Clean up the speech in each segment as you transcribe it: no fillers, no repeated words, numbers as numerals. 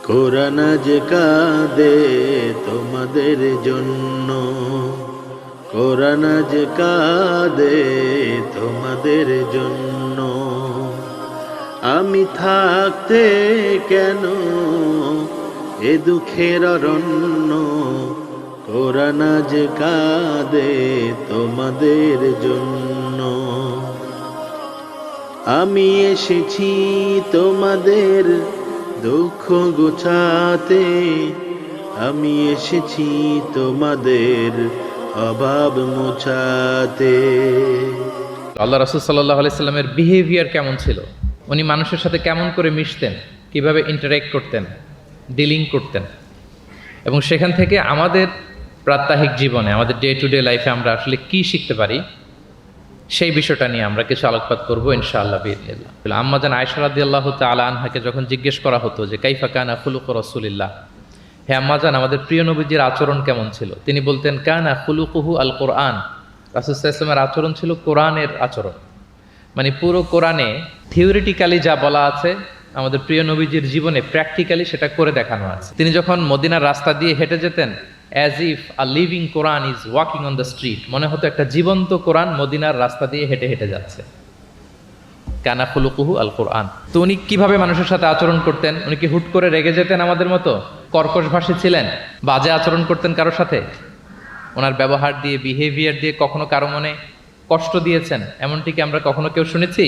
কোরআন যে কাঁদে তোমাদের জন্য, কোরআন যে কাঁদে তোমাদের জন্য। আমি থাকতে কেন এ দুঃখের অরণ্য, কোরআন যে কাঁদে তোমাদের জন্য। আমি এসেছি তোমাদের দুঃখ গোছাতে, আমি এসেছি তোমাদের অভাব মোছাতে। আল্লাহ রাসূল সাল্লাল্লাহু আলাইহি সাল্লামের বিহেভিয়ার কেমন ছিল, উনি মানুষের সাথে কেমন করে মিশতেন, কিভাবে ইন্টারঅ্যাক্ট করতেন, ডিলিং করতেন, এবং সেখান থেকে আমাদের প্রাত্যহিক জীবনে, আমাদের ডে টু ডে লাইফে আমরা আসলে কি শিখতে পারি, সেই বিষয়টা নিয়ে আমরা কিছু আলোকপাত করবো ইনশাআল্লাহ বিইذنিল্লাহ। আম্মা জান আয়েশা রাদিয়াল্লাহু তাআলা আনহাকে যখন জিজ্ঞেস করা হতো যে কাইফা কানা খুলুকু রাসূলিল্লাহ, হে আম্মা জান আমাদের প্রিয় নবীজির আচরণ কেমন ছিল, তিনি বলতেন কানা খুলুকুহু আল কোরআন। রাসূল সাল্লাল্লাহু আলাইহি ওয়াসাল্লামের আচরণ ছিল কোরআনের আচরণ, মানে পুরো কোরআনে থিওরিটিক্যালি যা বলা আছে আমাদের প্রিয় নবীজির জীবনে প্র্যাকটিক্যালি সেটা করে দেখানো আছে। তিনি যখন মদিনার রাস্তা দিয়ে হেঁটে যেতেন, as if a living Quran is walking on the street, মনে হতো একটা জীবন্ত কোরআন মদিনার রাস্তা দিয়ে হেঁটে হেঁটে যাচ্ছে। কানা খুলুকুহু আল কোরআন। তো উনি কিভাবে মানুষের সাথে আচরণ করতেন? উনি কি হুট করে রেগে যেতেন আমাদের মতো? কর্কশ ভাষী ছিলেন? বাজে আচরণ করতেন কারোর সাথে? ওনার ব্যবহার দিয়ে, বিহেভিয়ার দিয়ে কখনো কারো মনে কষ্ট দিয়েছেন এমনটি কি আমরা কখনো কেউ শুনেছি?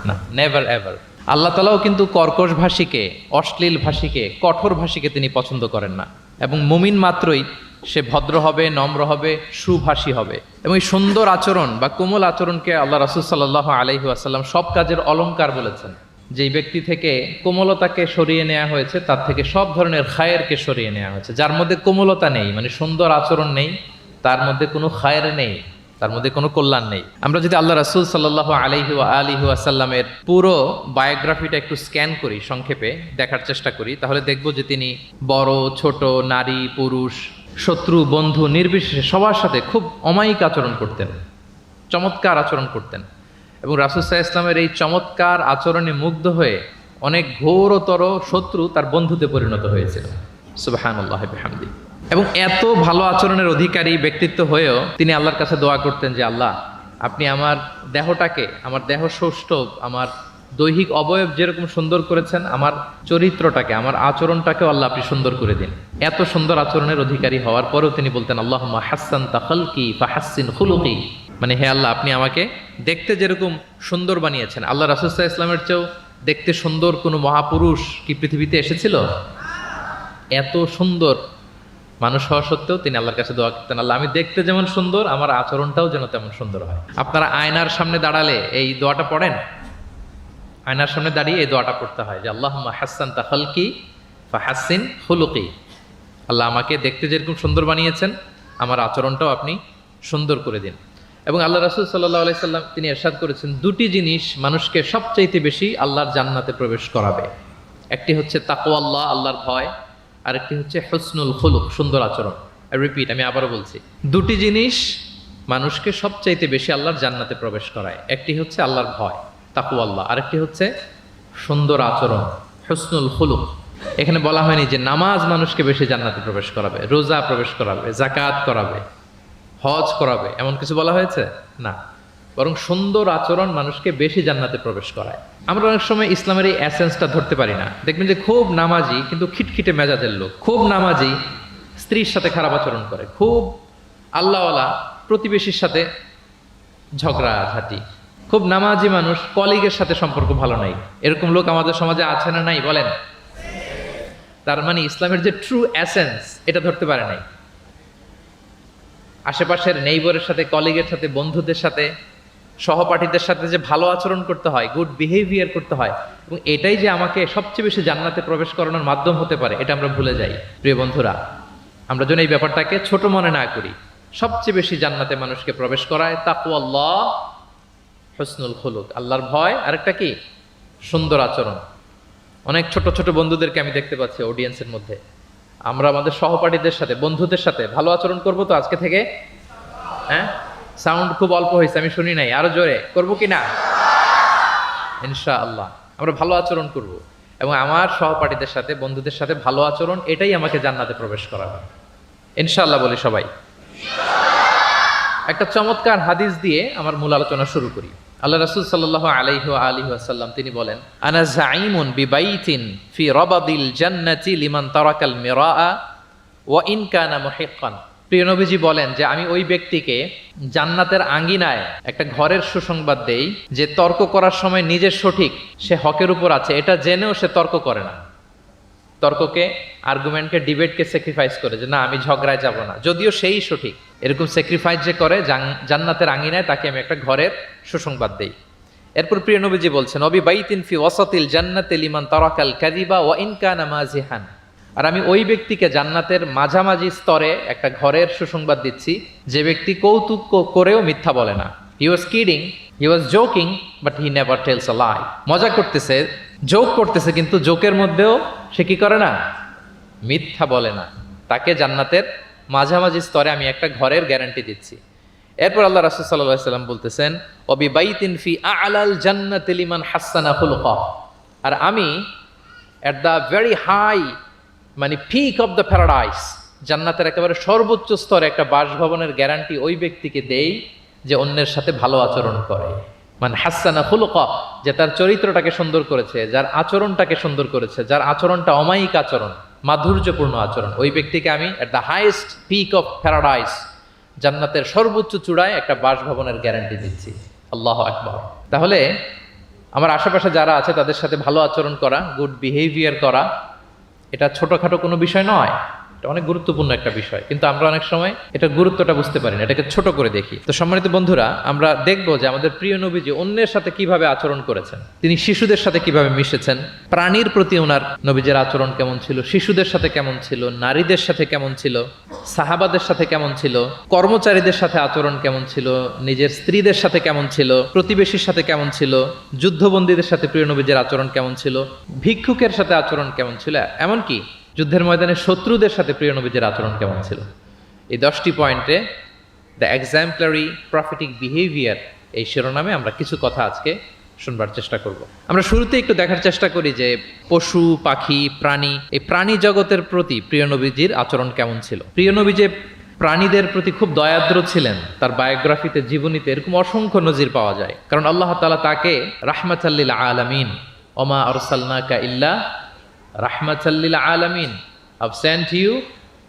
না, নেভার এভার। আল্লাহ তাআলাও কিন্তু কর্কশ ভাষীকে, অশ্লীল ভাষীকে, কঠোর ভাষীকে তিনি পছন্দ করেন না, এবং মুমিন মাত্রই সে ভদ্র হবে, নম্র হবে, সুভাষী হবে। এবং এই সুন্দর আচরণ বা কোমল আচরণকে আল্লাহ রাসূল সাল্লাল্লাহু আলাইহি ওয়াসাল্লাম সব কাজের অলংকার বলেছেন। যেই ব্যক্তি থেকে কোমলতাকে সরিয়ে নেওয়া হয়েছে তার থেকে সব ধরনের খায়েরকে সরিয়ে নেওয়া হয়েছে। যার মধ্যে কোমলতা নেই, মানে সুন্দর আচরণ নেই, তার মধ্যে কোনো খায়ের নেই, তার মধ্যে কোনো কল্যাণ নেই। আমরা যদি আল্লাহ রাসূল সাল্লাল্লাহু আলাইহি ওয়াসাল্লামের পুরো বায়োগ্রাফিটা একটু স্ক্যান করি, সংক্ষেপে দেখার চেষ্টা করি, তাহলে দেখব যে তিনি বড় ছোট, নারী পুরুষ, শত্রু বন্ধু নির্বিশেষে সবার সাথে খুব অমায়িক আচরণ করতেন, চমৎকার আচরণ করতেন। এবং রাসূল সাল্লাল্লাহু আলাইহি ওয়াসাল্লামের এই চমৎকার আচরণে মুগ্ধ হয়ে অনেক ঘোরতর শত্রু তার বন্ধুতে পরিণত হয়েছিল। সুবহানাল্লাহ বিহামদি। এবং এত ভালো আচরণের অধিকারী ব্যক্তিত্ব হয়েও তিনি আল্লাহর কাছে দোয়া করতেন যে আল্লাহ, আপনি আমার দেহটাকে, আমার দেহ সৌষ্ঠব, আমার দৈহিক অবয়ব যেরকম সুন্দর করেছেন, আমার চরিত্রটাকে, আমার আচরণটাকেও আল্লাহ আপনি সুন্দর করে দিন। এত সুন্দর আচরণের অধিকারী হওয়ার পরেও তিনি বলতেন আল্লাহুম্মা হাসসানতা খালকি ফাহাসসিন খুলুকি, মানে হে আল্লাহ, আপনি আমাকে দেখতে যেরকম সুন্দর বানিয়েছেন। আল্লাহ রাসূল সাল্লাল্লাহু আলাইহি ওয়াসাল্লামের চেয়েও দেখতে সুন্দর কোনো মহাপুরুষ কি পৃথিবীতে এসেছিল? এত সুন্দর মানুষ হওয়া সত্ত্বেও তিনি আল্লাহর কাছে দোয়া করতেন, আল্লাহ আমি দেখতে যেমন সুন্দর, আমার আচরণটাও যেন তেমন সুন্দর হয়। আপনারা আয়নার সামনে দাঁড়ালে এই দোয়াটা পড়েন? আয়নার সামনে দাঁড়িয়ে এই দোয়াটা পড়তে হয় যে আল্লাহুম্মা হাসসানতা খালকি ফাহাসসিন খুলুকি, আল্লাহ আমাকে দেখতে যেরকম সুন্দর বানিয়েছেন, আমার আচরণটাও আপনি সুন্দর করে দিন। এবং আল্লাহ রাসূল সাল্লাল্লাহু আলাইহি সাল্লাম তিনি ইরশাদ করেছেন, দুটি জিনিস মানুষকে সবচাইতে বেশি আল্লাহর জান্নাতে প্রবেশ করাবে। একটি হচ্ছে তাকওয়াল্লাহ, আল্লাহর ভয়, আরেকটি হচ্ছে হুসনুল খুলুক, সুন্দর আচরণ। রিপিট, আমি আবারও বলছি, দুটি জিনিস মানুষকে সবচাইতে বেশি আল্লাহর জান্নাতে প্রবেশ করায়। একটি হচ্ছে আল্লাহর ভয়, তাকওয়াল্লাহ, আরেকটি হচ্ছে সুন্দর আচরণ, হুসনুল খুলুক। এখানে বলা হয়নি যে নামাজ মানুষকে বেশি জান্নাতে প্রবেশ করাবে, রোজা প্রবেশ করাবে, যাকাত করাবে, হজ করাবে, এমন কিছু বলা হয়েছে না, বরং সুন্দর আচরণ মানুষকে বেশি জান্নাতে প্রবেশ করায়। আমরা অনেক সময় ইসলামের এই এসেন্সটা ধরতে পারি না। দেখবেন যে খুব নামাজি কিন্তু খিটখিটে মেজাজের লোক, খুব নামাজি স্ত্রীর সাথে খারাপ আচরণ করে, খুব আল্লাহওয়ালা প্রতিবেশীর সাথে ঝগড়াঝাটি, খুব নামাজি মানুষ কলিগের সাথে সম্পর্ক ভালো নাই, এরকম লোক আমাদের সমাজে আছে না নাই বলেন? তার মানে ইসলামের যে ট্রু এসেন্স এটা ধরতে পারে নাই। আশেপাশের নেইবরের সাথে, কলিগের সাথে, বন্ধুদের সাথে, সহপাঠীদের সাথে যে ভালো আচরণ করতে হয়, গুড বিহেভিয়ার করতে হয়, এবং এটাই যে আমাকে সবচেয়ে বেশি জান্নাতে প্রবেশ করানোর মাধ্যম হতে পারে, এটা আমরা ভুলে যাই। প্রিয় বন্ধুরা, আমরা যেন এই ব্যাপারটাকে ছোট মনে না করি। সবচেয়ে বেশি জান্নাতে মানুষকে প্রবেশ করায় তাকওয়াল্লাহ, হুসনুল খুলুক, আল্লাহর ভয়, আরেকটা কি? সুন্দর আচরণ। অনেক ছোট ছোট বন্ধুদেরকে আমি দেখতে পাচ্ছি অডিয়েন্সের মধ্যে। আমরা আমাদের সহপাঠীদের সাথে, বন্ধুদের সাথে ভালো আচরণ করব তো আজকে থেকে? হ্যাঁ, সাউন্ড খুব অল্প হয়েছে, আমি শুনি নাই, আরো জোরে করবো কি না? ইনশাআল্লাহ আমরা ভালো আচরণ করব। এবং আমার সহপাঠীদের সাথে, বন্ধুদের সাথে ভালো আচরণ, এটাই আমাকে জান্নাতে প্রবেশ করাবে। ইনশাআল্লাহ বলি সবাই। একটা চমৎকার হাদিস দিয়ে আমার মূল আলোচনা শুরু করি। আল্লাহ রাসূল সাল্লাল্লাহু আলাইহি ওয়া আলিহি ওয়াসাল্লাম তিনি বলেন, আনা যাঈমুন বিবাইতিন ফি রাবাদিল জান্নাতি লিমান তারাকাল মিরাআ ওয়া ইন কানা মুহিক্কান। প্রিয় নবীজি বলেন যে আমি ওই ব্যক্তিকে জান্নাতের আঙ্গিনায় একটা ঘরের সুসংবাদ দেই যে তর্ক করার সময় নিজের সঠিক, সে হকের উপর আছে, এটা জেনেও সে তর্ক করে না। তর্ককে, আর্গুমেন্টকে, ডিবেটকে স্যাক্রিফাইস করে যে না আমি ঝগড়ায় যাব না, যদিও সেই সঠিক, এরকম স্যাক্রিফাইস যে করে জান্নাতের আঙ্গিনায়, তাকে আমি একটা ঘরের সুসংবাদ দেই। এরপর প্রিয় নবীজি বলছেন, অবি বাইতিন ফি ওয়াসাতিল জান্নাতি লিমান তারাকাল কাযিবা ওয়া ইন কানা মাজিহান। আর আমি ওই ব্যক্তিকে জান্নাতের মাঝামাঝি স্তরে একটা ঘরের সুসংবাদ দিচ্ছি যে ব্যক্তি কৌতুক করেও মিথ্যা বলে না। He was kidding, he was joking, but he never tells a lie. মজা করতেছে, জোক করতেছে, কিন্তু জোকের মধ্যেও সে কি করে না? মিথ্যা বলে না। তাকে জান্নাতের মাঝামাঝি স্তরে আমি একটা ঘরের গ্যারান্টি দিচ্ছি। এরপর আল্লাহ রাসূল সাল্লাল্লাহু আলাইহি সাল্লাম বলতেছেন, ওয়াবি বাইতিন ফি আ'লাল জান্নাতি লিমান হাসানা খুলুকা। আর আমি এট দ্য ভেরি হাই, মানে পিক অফ দ্য প্যারাডাইস, জান্নাতের একেবারে সর্বোচ্চ স্তরে একটা বাসভবনের গ্যারান্টি ওই ব্যক্তিকে দেই যে অন্যের সাথে ভালো আচরণ করে। মানে হাসানা খুলুকা, যে তার চরিত্রটাকে সুন্দর করেছে, যার আচরণটাকে সুন্দর করেছে, যার আচরণটা অমায়িক আচরণ, মাধুর্যপূর্ণ আচরণ, ওই ব্যক্তিকে আমি at the highest peak of paradise, জান্নাতের সর্বোচ্চ চূড়ায় একটা বাসভবনের গ্যারান্টি দিচ্ছি। আল্লাহু আকবার। তাহলে আমার আশেপাশে যারা আছে তাদের সাথে ভালো আচরণ করা, গুড বিহেভিয়ার করা, এটা ছোটখাটো কোনো বিষয় নয়, এটা অনেক গুরুত্বপূর্ণ একটা বিষয়। কিন্তু আমরা অনেক সময় এটার গুরুত্বটা বুঝতে পারি না, এটাকে ছোট করে দেখি। তো সম্মানিত বন্ধুরা, আমরা দেখব যে আমাদের প্রিয় নবীজি অন্যের সাথে কিভাবে আচরণ করেছেন। তিনি শিশুদের সাথে কিভাবে মিশেছেন, প্রাণীর প্রতি ওনার নবীজের আচরণ কেমন ছিল, শিশুদের সাথে কেমন ছিল, নারীদের সাথে কেমন ছিল, সাহাবাদের সাথে কেমন ছিল, কর্মচারীদের সাথে আচরণ কেমন ছিল, নিজের স্ত্রীদের সাথে কেমন ছিল, প্রতিবেশীর সাথে কেমন ছিল, যুদ্ধবন্দীদের সাথে প্রিয় নবীজের আচরণ কেমন ছিল, ভিক্ষুকের সাথে আচরণ কেমন ছিল, এমনকি যুদ্ধের ময়দানে শত্রুদের সাথে প্রিয় নবীজের আচরণ কেমন ছিল। এই 10টি পয়েন্টে দ্য এক্সাম্পলারি প্রফেটিক বিহেভিয়ার এই শিরোনামে আমরা কিছু কথা আজকে শুনবার চেষ্টা করব। আমরা শুরুতে একটু দেখার চেষ্টা করি যে পশু, পাখি, প্রাণী, এই প্রাণী জগতের প্রতি প্রিয় নবীজির আচরণ কেমন ছিল। প্রিয় নবী যে প্রাণীদের প্রতি খুব দয়াদ্র ছিলেন, তার বায়োগ্রাফিতে, জীবনীতে এরকম অসংখ্য নজির পাওয়া যায়। কারণ আল্লাহ তাআলা তাকে রাহমাতাল লিল আলামিন, ওমা আরসালনাকা ইল্লা রাহমাতাল লিল আলামিন, I've sent you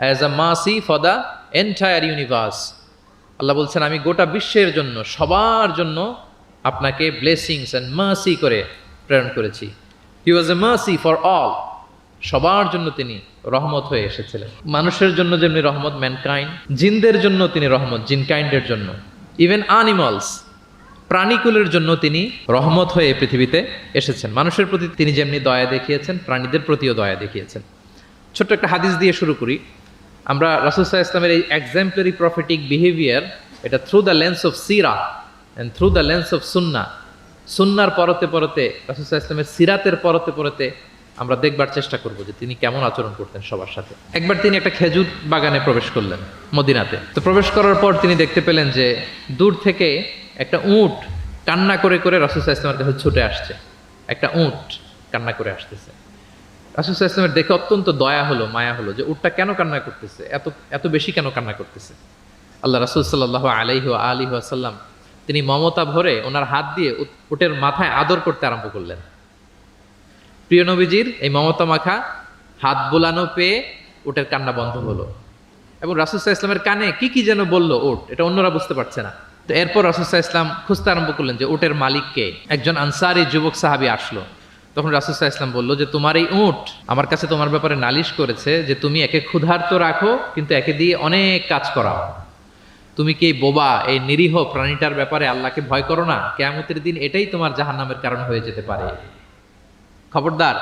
as a mercy for the entire universe। আল্লাহ বলছেন আমি গোটা বিশ্বের জন্য, সবার জন্য আপনাকে ব্লেসিংস এন্ড মার্সি করে প্রেরণ করেছি। হি ওয়াজ এ মার্সি ফর অল, সবার জন্য তিনি রহমত হয়ে এসেছিলেন। মানুষের জন্য যেমনি রহমত, ম্যানকাইন্ড, জিনদের জন্য তিনি রহমত, জিনকাইন্ডের জন্য, ইভেন অ্যানিমালস, প্রাণীকুলের জন্য তিনি রহমত হয়ে পৃথিবীতে এসেছেন। মানুষের প্রতি তিনি যেমনি দয়া দেখিয়েছেন, প্রাণীদের প্রতিও দয়া দেখিয়েছেন। ছোট্ট একটা হাদিস দিয়ে শুরু করি। আমরা রাসূল সাল্লাল্লাহু আলাইহি ওয়াসাল্লামের এই এক্সাম্পলারি প্রফেটিক বিহেভিয়ার, এটা through the lens of Sira and through the lens of সুন্নাহ, সুন্নাহর পরতে পরতে, রাসূল সাল্লাল্লাহু আলাইহি ওয়াসাল্লামের সিরাতের পরতে পরতে আমরা দেখবার চেষ্টা করব যে তিনি কেমন আচরণ করতেন সবার সাথে। একবার তিনি একটা খেজুর বাগানে প্রবেশ করলেন মদিনাতে। তো প্রবেশ করার পর তিনি দেখতে পেলেন যে দূর থেকে একটা উট কান্না করে করে রাসূল সাল্লাল্লাহু আলাইহি ওয়াসাল্লামের কাছে ছুটে আসছে। একটা উট কান্না করে আসতেছে। রাসূল সাল্লাল্লাহু আলাইহি ওয়াসাল্লামের দেখে অত্যন্ত দয়া হলো, মায়া হলো যে উটটা কেন কান্না করতেছে, এত বেশি কেন কান্না করতেছে। আল্লাহ রাসূল সাল্লাল্লাহু আলাইহি ওয়া আলিহি ওয়াসাল্লাম তিনি মমতা ভরে ওনার হাত দিয়ে উটের মাথায় আদর করতে আরম্ভ করলেন। প্রিয় নবীজির এই মমতা মাখা হাত বোলানো পেয়ে উটের কান্না বন্ধ হলো এবং রাসূল সাল্লাল্লাহু আলাইহি ওয়াসাল্লামের কানে কি কি যেন বলল উট, এটা অন্যরা বুঝতে পারছে না। তো এরপর রাসূল সাল্লাল্লাহু আলাইহি ওয়াসাল্লাম খুঁজতে আরম্ভ করলেন যে উটের মালিককে। একজন আনসারী যুবক সাহাবী আসলো। তখন রাসূল সাল্লাল্লাহু আলাইহি ওয়াসাল্লাম বলল যে তোমার এই উট আমার কাছে তোমার ব্যাপারে নালিশ করেছে যে তুমি একে ক্ষুধার্ত রাখো কিন্তু একে দিয়ে অনেক কাজ করাও। তুমি কি এই বোবা, এই নিরীহ প্রাণীটার ব্যাপারে আল্লাহকে ভয় করো না? কিয়ামতের দিন এটাই তোমার জাহান্নামের কারণ হয়ে যেতে পারে। খবরদার,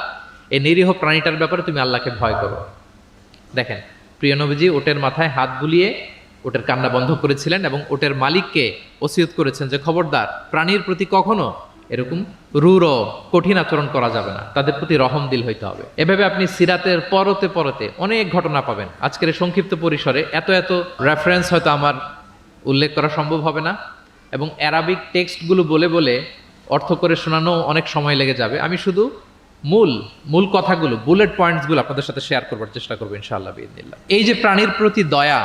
এই নিরীহ প্রাণীটার ব্যাপারে তুমি আল্লাহকে ভয় করো। দেখেন, প্রিয় নবীজি ওটের মাথায় হাত বুলিয়ে ওটের কান্না বন্ধ করেছিলেন এবং ওটের মালিককে ওসিয়ত করেছেন যে খবরদার, প্রাণীর প্রতি কখনো এরকম রূঢ় কঠিন আচরণ করা যাবে না, তাদের প্রতি রহম দিল হইতে হবে। এভাবে আপনি সিরাতের পরতে পরতে অনেক ঘটনা পাবেন। আজকের এই সংক্ষিপ্ত পরিসরে এত রেফারেন্স হয়তো আমার উল্লেখ করা সম্ভব হবে না এবং অ্যারাবিক টেক্সটগুলো বলে বলে অর্থ করে শোনানো অনেক সময় লেগে যাবে। আমি শুধু মূল মূল কথাগুলো, বুলেট পয়েন্টসগুলো আপনাদের সাথে শেয়ার করবার চেষ্টা করবো ইনশাআল্লাহ বিইذনিল্লাহ। এই যে প্রাণীর প্রতি দয়া,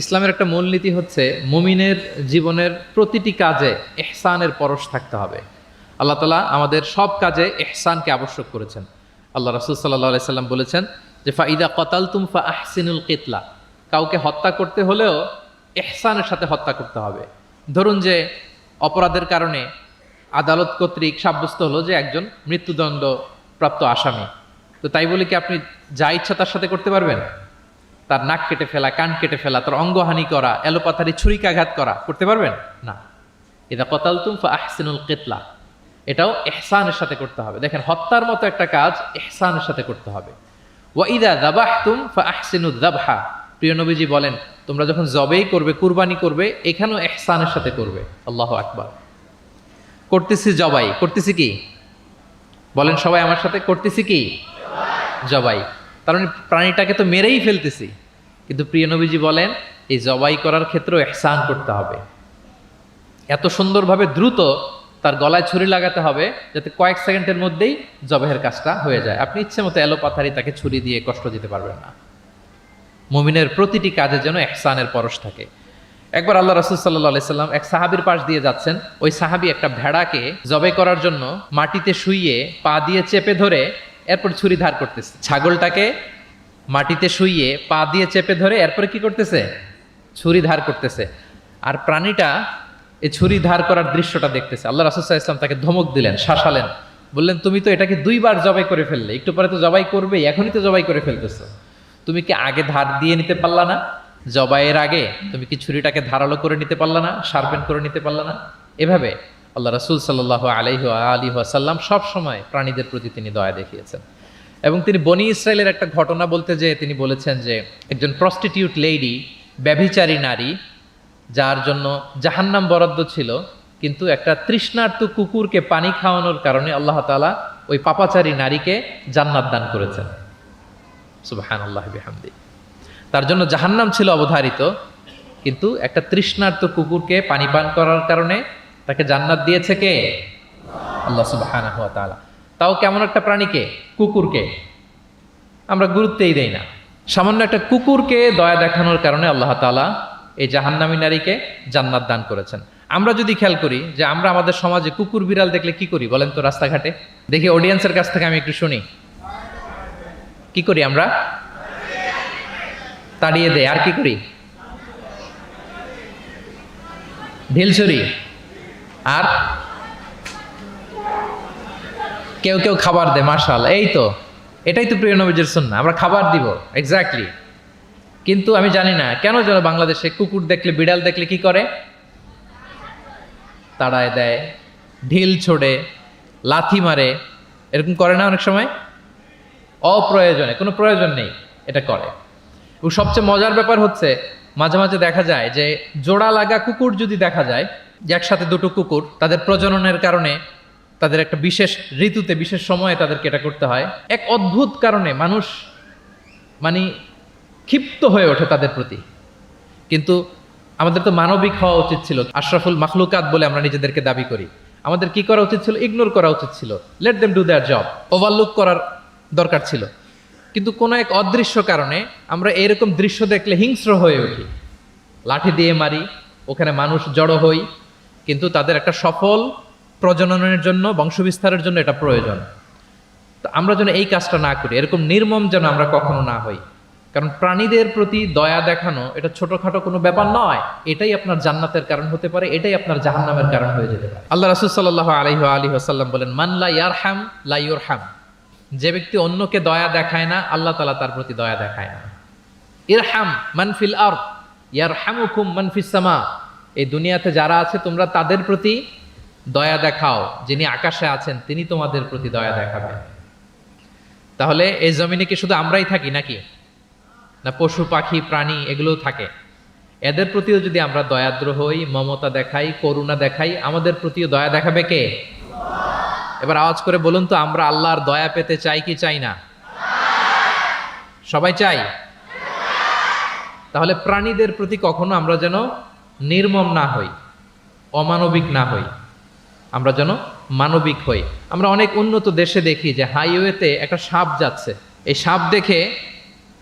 ইসলামের একটা মূলনীতি হচ্ছে মুমিনের জীবনের প্রতিটি কাজে ইহসানের পরশ থাকতে হবে। আল্লাহ তাআলা আমাদের সব কাজে ইহসানকে আবশ্যক করেছেন। আল্লাহ রাসূল সাল্লাল্লাহু আলাইহি সাল্লাম বলেছেন যে ফাইদা কতালতুম ফাআহসিনুল কিতলা, কাউকে হত্যা করতে হলেও ইহসানের সাথে হত্যা করতে হবে। ধরুন যে অপরাধের কারণে আদালত কর্তৃক সাব্যস্ত হলো যে একজন মৃত্যুদণ্ড প্রাপ্ত আসামি, তো তাই বলে কি আপনি যা ইচ্ছা তার সাথে করতে পারবেন? তার নাক কেটে ফেলা, কান কেটে ফেলা, তার অঙ্গহানি করা, এলোপাথারি ছুরিকাঘাত করা করতে পারবেন না। ইদা কতালতুম ফাআহসিনুল কিতলা, এটাও ইহসানের সাথে করতে হবে। দেখেন, হত্যার মতো একটা কাজ ইহসানের সাথে করতে হবে। ওয়া ইদা যাবাহতুম ফাআহসিনুয যাবহা, প্রিয় নবীজি বলেন তোমরা যখন জবেই করবে, কুরবানি করবে, এখানেও ইহসানের সাথে করবে। আল্লাহু আকবার। করতেছি জবাই, করতেছি কি? বলেন সবাই আমার সাথে, করতেছি কি? জবাই। তার মানে প্রাণীটাকে তো মেরেই ফেলতেছি, কিন্তু প্রিয় নবীজি বলেন এই জবাই করার ক্ষেত্রেও ইহসান করতে হবে। এত সুন্দরভাবে দ্রুত তার গলায় ছুরি লাগাতে হবে যাতে কয়েক সেকেন্ডের মধ্যেই জবাহের কাজটা হয়ে যায়। আপনি ইচ্ছে মতো এলোপাথারি তাকে ছুরি দিয়ে কষ্ট দিতে পারবেন না। মুমিনের প্রতিটি কাজে যেন ইহসানের পরশ থাকে। একবার আল্লাহ রাসূল সাল্লাল্লাহু আলাইহি সাল্লাম এক সাহাবীর পাশ দিয়ে যাচ্ছেন। ওই সাহাবী একটা ভেড়াকে জবাই করার জন্য মাটিতে শুইয়ে পা দিয়ে চেপে ধরে এরপর ছুরি ধার করতেছে। ছাগলটাকে মাটিতে শুইয়ে পা দিয়ে চেপে ধরে এরপরে কি করতেছে? ছুরি ধার করতেছে। আর প্রাণীটা এই ছুরি ধার করার দৃশ্যটা দেখতেছে। আল্লাহ রাসূল সাল্লাল্লাহু আলাইহি ওয়াসাল্লাম তাকে ধমক দিলেন, শাসালেন, বললেন তুমি তো এটাকে 2 বার জবাই করে ফেললে, একটু পরে তো জবাই করবে, এখনই তো জবাই করে ফেলতেছো, তুমি কি আগে ধার দিয়ে নিতে পারলা না? জবাইয়ের আগে তুমি কি ছুরিটাকে ধারালো করে নিতে পারলা না? শার্পেন করে নিতে পারলা না? এভাবে আল্লাহ রাসূল সাল্লাল্লাহু আলাইহি ওয়াসাল্লাম সব সময় প্রাণীদের প্রতি তিনি দয়া দেখিয়েছেন। এবং তিনি বনি ইসরায়েলের একটা ঘটনা বলতে যেয়ে তিনি বলেছেন যে একজন প্রস্টিটিউট লেডি, ব্যভিচারী নারী, যার জন্য জাহান্নাম বরাদ্দ ছিল, কিন্তু একটা তৃষ্ণার্ত কুকুরকে পানি খাওয়ানোর কারণে আল্লাহ তাআলা ওই পাপাচারী নারীকে জান্নাত দান করেছেন। সুবহানাল্লাহি বিহামদি। তার জন্য জাহান্নাম ছিল অবধারিত, কিন্তু একটা তৃষ্ণার্ত কুকুরকে পানি পান করার কারণে তাকে জান্নাত দিয়েছে কে? আল্লাহ সুবহানাহু ওয়া তাআলা। তাও কেমন একটা প্রাণীকে? কুকুরকে। আমরা গুরুত্বই দেই না। সামান্য একটা কুকুরকে দয়া দেখানোর কারণে আল্লাহ তাআলা এই জাহান্নামী নারীকে জান্নাত দান করেছেন। আমরা যদি খেয়াল করি যে আমরা আমাদের সমাজে কুকুর বিড়াল দেখলে কি করি বলেন তো? রাস্তাঘাটে দেখি, অডিয়েন্সের কাছ থেকে আমি একটু শুনি, কি করি আমরা? তাড়িয়ে দেয়। আর কি করি? ঢিল ছুরি। আর কেউ কেউ খাবার দেয়। মাশাআল্লাহ, এই তো, এটাই তো প্রিয় নবীজির সুন্নাহ, আমরা খাবার দিব। এক্স্যাক্টলি। কিন্তু আমি জানি না কেন যেন বাংলাদেশে কুকুর দেখলে, বিড়াল দেখলে কি করে? তাড়ায় দেয়, ঢিল ছোড়ে, লাথি মারে, এরকম করে না অনেক সময়? অপ্রয়োজনে, কোনো প্রয়োজন নেই এটা করে। এবং সবচেয়ে মজার ব্যাপার হচ্ছে মাঝে মাঝে দেখা যায় যে জোড়া লাগা কুকুর যদি দেখা যায়, যে একসাথে দুটো কুকুর, তাদের প্রজননের কারণে তাদের একটা বিশেষ ঋতুতে, বিশেষ সময়ে তাদেরকে এটা করতে হয়। এক অদ্ভুত কারণে মানুষ মানে ক্ষিপ্ত হয়ে ওঠে তাদের প্রতি। কিন্তু আমাদের তো মানবিক হওয়া উচিত ছিল, আশরাফুল মাখলুকাত বলে আমরা নিজেদেরকে দাবি করি। আমাদের কি করা উচিত ছিল? ইগনোর করা উচিত ছিল, let them do there job, overlook করার দরকার ছিল। কিন্তু কোনো এক অদৃশ্য কারণে আমরা এরকম দৃশ্য দেখলে হিংস্র হয়ে উঠি, লাঠি দিয়ে মারি, ওখানে মানুষ জড়ো হই। কিন্তু তাদের একটা সফল প্রজননের জন্য, বংশবিস্তারের জন্য এটা প্রয়োজন। তো আমরা যেন এই কাজটা না করি, এরকম নির্মম যেন আমরা কখনো না হই। কারণ প্রাণীদের প্রতি দয়া দেখানো এটা ছোটখাটো কোনো ব্যাপার নয়। এটাই আপনার জান্নাতের কারণ হতে পারে, এটাই আপনার জাহান্নামের কারণ হয়ে যেতে পারে। আল্লাহ রাসূল সাল্লাল্লাহু আলাইহি ওয়াসাল্লাম বলেন, মান লা ইয়ারহাম লা ইউরহাম। যে ব্যক্তি অন্যকে দয়া দেখায় না, আল্লাহ তাআলা তার প্রতি দয়া দেখায় না। ইরহাম মান ফিল আরদ ইয়ারহামুকুম মান ফিস সামা। এই দুনিয়াতে যারা আছে তোমরা তাদের প্রতি দয়া দেখাও, যিনি আকাশে আছেন তিনি তোমাদের প্রতি দয়া দেখাবেন। তাহলে এই জমিনে কি শুধু আমরাই থাকি নাকি? না পশু পাখি প্রাণী এগুলোও থাকে। এদের প্রতিও যদি আমরা দয়াদ্র হই, মমতা দেখাই, করুণা দেখাই, আমাদের প্রতিও দয়া দেখাবে কে? এবার আওয়াজ করে বলুন তো, আমরা আল্লাহর দয়া পেতে চাই কি চাই না? সবাই চাই। তাহলে প্রাণীদের প্রতি কখনো আমরা যেন নির্মম না হই, অমানবিক না হই। আমরা যেন মানবিক হই। আমরা অনেক উন্নত দেশে দেখি যে হাইওয়েতে একটা সাপ যাচ্ছে, এই সাপ দেখে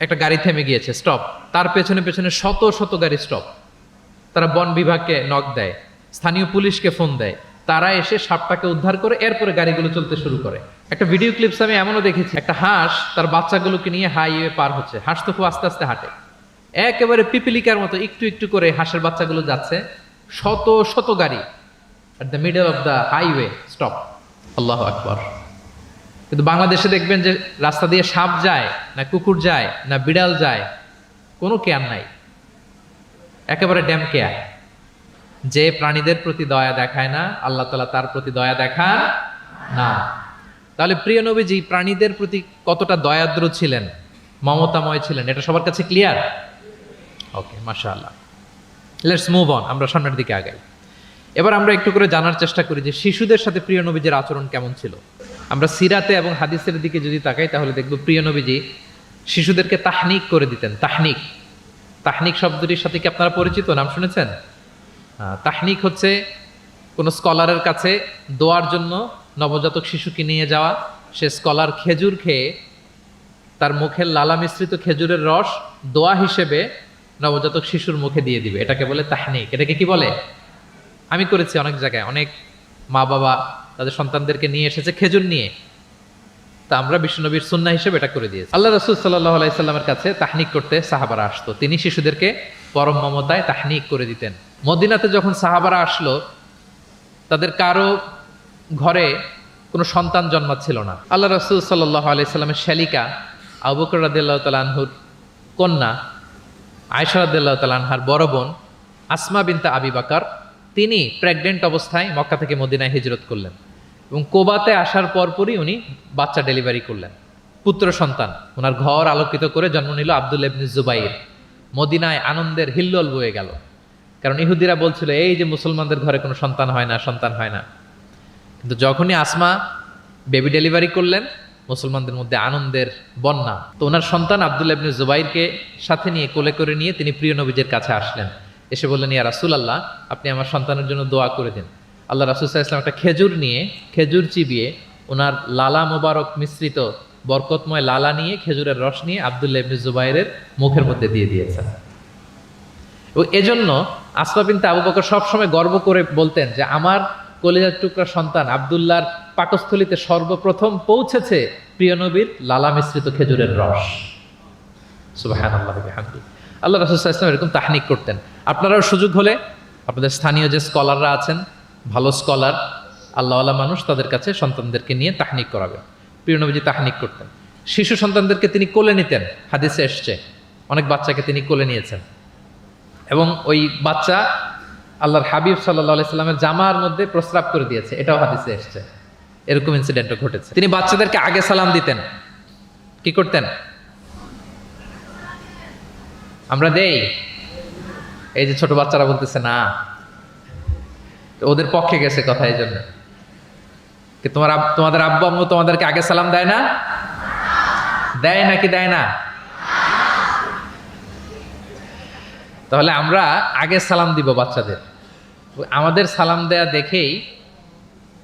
একটা গাড়ি থেমে গিয়েছে, স্টপ, তার পেছনে পেছনে শত শত গাড়ি স্টপ। তারা বন বিভাগকে নক দেয়, স্থানীয় পুলিশকে ফোন দেয়, তারা এসে সাপটাকে উদ্ধার করে এরপরে গাড়িগুলো চলতে শুরু করে। একটা ভিডিও ক্লিপস আমি এমনও দেখেছি, একটা হাঁস তার বাচ্চাগুলোকে নিয়ে হাইওয়ে পার হচ্ছে, হাঁস তো খুব আস্তে আস্তে হাঁটে, একেবারে পিপিলিকার মতো একটু একটু করে হাঁসের বাচ্চাগুলো যাচ্ছে, শত শত গাড়ি at the middle of the highway stop. আল্লাহু আকবার। কিন্তু বাংলাদেশে দেখবেন যে রাস্তা দিয়ে সাপ যায় না, কুকুর যায় না, বিড়াল যায়, কোনো কেয়ার নাই, একেবারে ড্যাম কেয়ার। যে প্রাণীদের প্রতি দয়া দেখায় না, আল্লাহ তাআলা তার প্রতি দয়া দেখান না। তাহলে প্রিয় নবীজি প্রাণীদের প্রতি কতটা দয়াদ্র ছিলেন, মমতাময় ছিলেন, এটা সবার কাছে ক্লিয়ার? ওকে, মাশাআল্লাহ। লেটস মুভ অন, আমরা সামনের দিকে আগাই। এবার আমরা একটু করে জানার চেষ্টা করি যে শিশুদের সাথে প্রিয় নবীজির আচরণ কেমন ছিল। আমরা সিরাতে এবং হাদিসের দিকে যদি তাকাই তাহলে দেখব প্রিয় নবীজি শিশুদেরকে তাহনিক করে দিতেন। তাহনিক, তাহনিক শব্দটির সাথে কি আপনারা পরিচিত, নাম শুনেছেন? তাহনিক হচ্ছে কোনো স্কলারের কাছে দোয়ার জন্য নবজাতক শিশুকে নিয়ে যাওয়া, সে স্কলার খেজুর খেয়ে তার মুখের লালা মিশ্রিত খেজুরের রস দোয়া হিসেবে নবজাতক শিশুর মুখে দিয়ে দিবে, এটাকে বলে তাহনিক। এটাকে কি বলে? আমি করেছি অনেক জায়গায়, অনেক মা বাবা তাদের সন্তানদেরকে নিয়ে এসেছে খেজুর নিয়ে, তা আমরা বিশ্বনবীর সুন্নাহ হিসেবে এটা করে দিয়েছি। আল্লাহ রাসূল সাল্লাল্লাহু আলাইহি সাল্লামের কাছে তাহনিক করতে সাহাবারা আসতো, তিনি শিশুদেরকে পরম মমতায় তাহনিক করে দিতেন। মদিনাতে যখন সাহাবারা আসলো, তাদের কারো ঘরে কোনো সন্তান জন্মাচ্ছিল না। আল্লাহ রাসূল সাল্লাল্লাহু আলাইহি সাল্লামের শ্যালিকা আবু বকর রাদিয়াল্লাহু তাআলা আনহুর কন্যা আয়েশা রাদিয়াল্লাহু তাআলা আনহার বড় বোন আসমা বিনতে আবি বকর, তিনি প্রেগনেন্ট অবস্থায় মক্কা থেকে মদিনায় হিজরত করলেন এবং কোবাতে আসার পরপরই উনি বাচ্চা ডেলিভারি করলেন, পুত্র সন্তান। ওনার ঘর আলোকিত করে জন্ম নিল আব্দুল্লাহ ইবনে জুবাইর। মদিনায় আনন্দের হিল্লোল বয়ে গেল, কারণ ইহুদিরা বলছিল এই যে মুসলমানদের ঘরে কোনো সন্তান হয় না, সন্তান হয় না। কিন্তু যখনই আসমা বেবি ডেলিভারি করলেন, মুসলমানদের মধ্যে আনন্দের বন্যা। তো ওনার সন্তান আব্দুল্লাহ ইবনে জুবাইরকে সাথে নিয়ে কোলে করে নিয়ে তিনি প্রিয় নবীজির কাছে আসলেন, এসে বললেন, ইয়া রাসূলুল্লাহ, আপনি আমার সন্তানের জন্য দোয়া করে দিন। আল্লাহ রাসূল সাল্লাল্লাহু আলাইহি ওয়াসাল্লাম একটা খেজুর নিয়ে, খেজুর চিবিয়ে ওনার লালা মোবারক মিশ্রিত বরকতময় লালা নিয়ে, খেজুরের রস নিয়ে আব্দুল্লাহ ইবনে জুবাইরের মুখের মধ্যে দিয়ে দিয়েছেন। এবং এজন্য আসমা বিনতে আবু বকর সবসময় গর্ব করে বলতেন যে আমার কলিজার টুকরা সন্তান আব্দুল্লাহর পাকস্থলীতে সর্বপ্রথম পৌঁছেছে প্রিয় নবীর লালা মিশ্রিত খেজুরের রস। সুবহানাল্লাহ ওয়া বিহামদিহি। আল্লাহ রাসূল সাল্লাল্লাহু আলাইহি ওয়াসাল্লাম এরকম তাহনিক করতেন। আপনারাও সুযোগ হলে আপনাদের স্থানীয় যে স্কলাররা আছেন, ভালো স্কলার, আল্লাহওয়ালা মানুষ, তাদের কাছে সন্তানদেরকে নিয়ে তাহনিক করাবেন। প্রিয় নবীজি তাহনিক করতেন। শিশু সন্তানদেরকে তিনি কোলে নিতেন, হাদিসে এসছে অনেক বাচ্চাকে তিনি কোলে নিয়েছেন এবং ওই বাচ্চা আল্লাহর হাবিব সাল্লাল্লাহু আলাইহি সাল্লামের জামার মধ্যে প্রস্রাব করে দিয়েছে, এটাও হাদিসে এসছে। এরকম ইনসিডেন্টও ঘটেছে। তিনি বাচ্চাদেরকে আগে সালাম দিতেন। কি করতেন? আমরা দেই, এই যে ছোট বাচ্চারা বলতেছে না, ওদের পক্ষে গেছে কথা, এই জন্য কি তোমাদের আব্বু আম্মু তোমাদেরকে আগে সালাম দেয় না? দেয় নাকি দেয় না? তাহলে আমরা আগে সালাম দিব বাচ্চাদের। আমাদের সালাম দেয়া দেখেই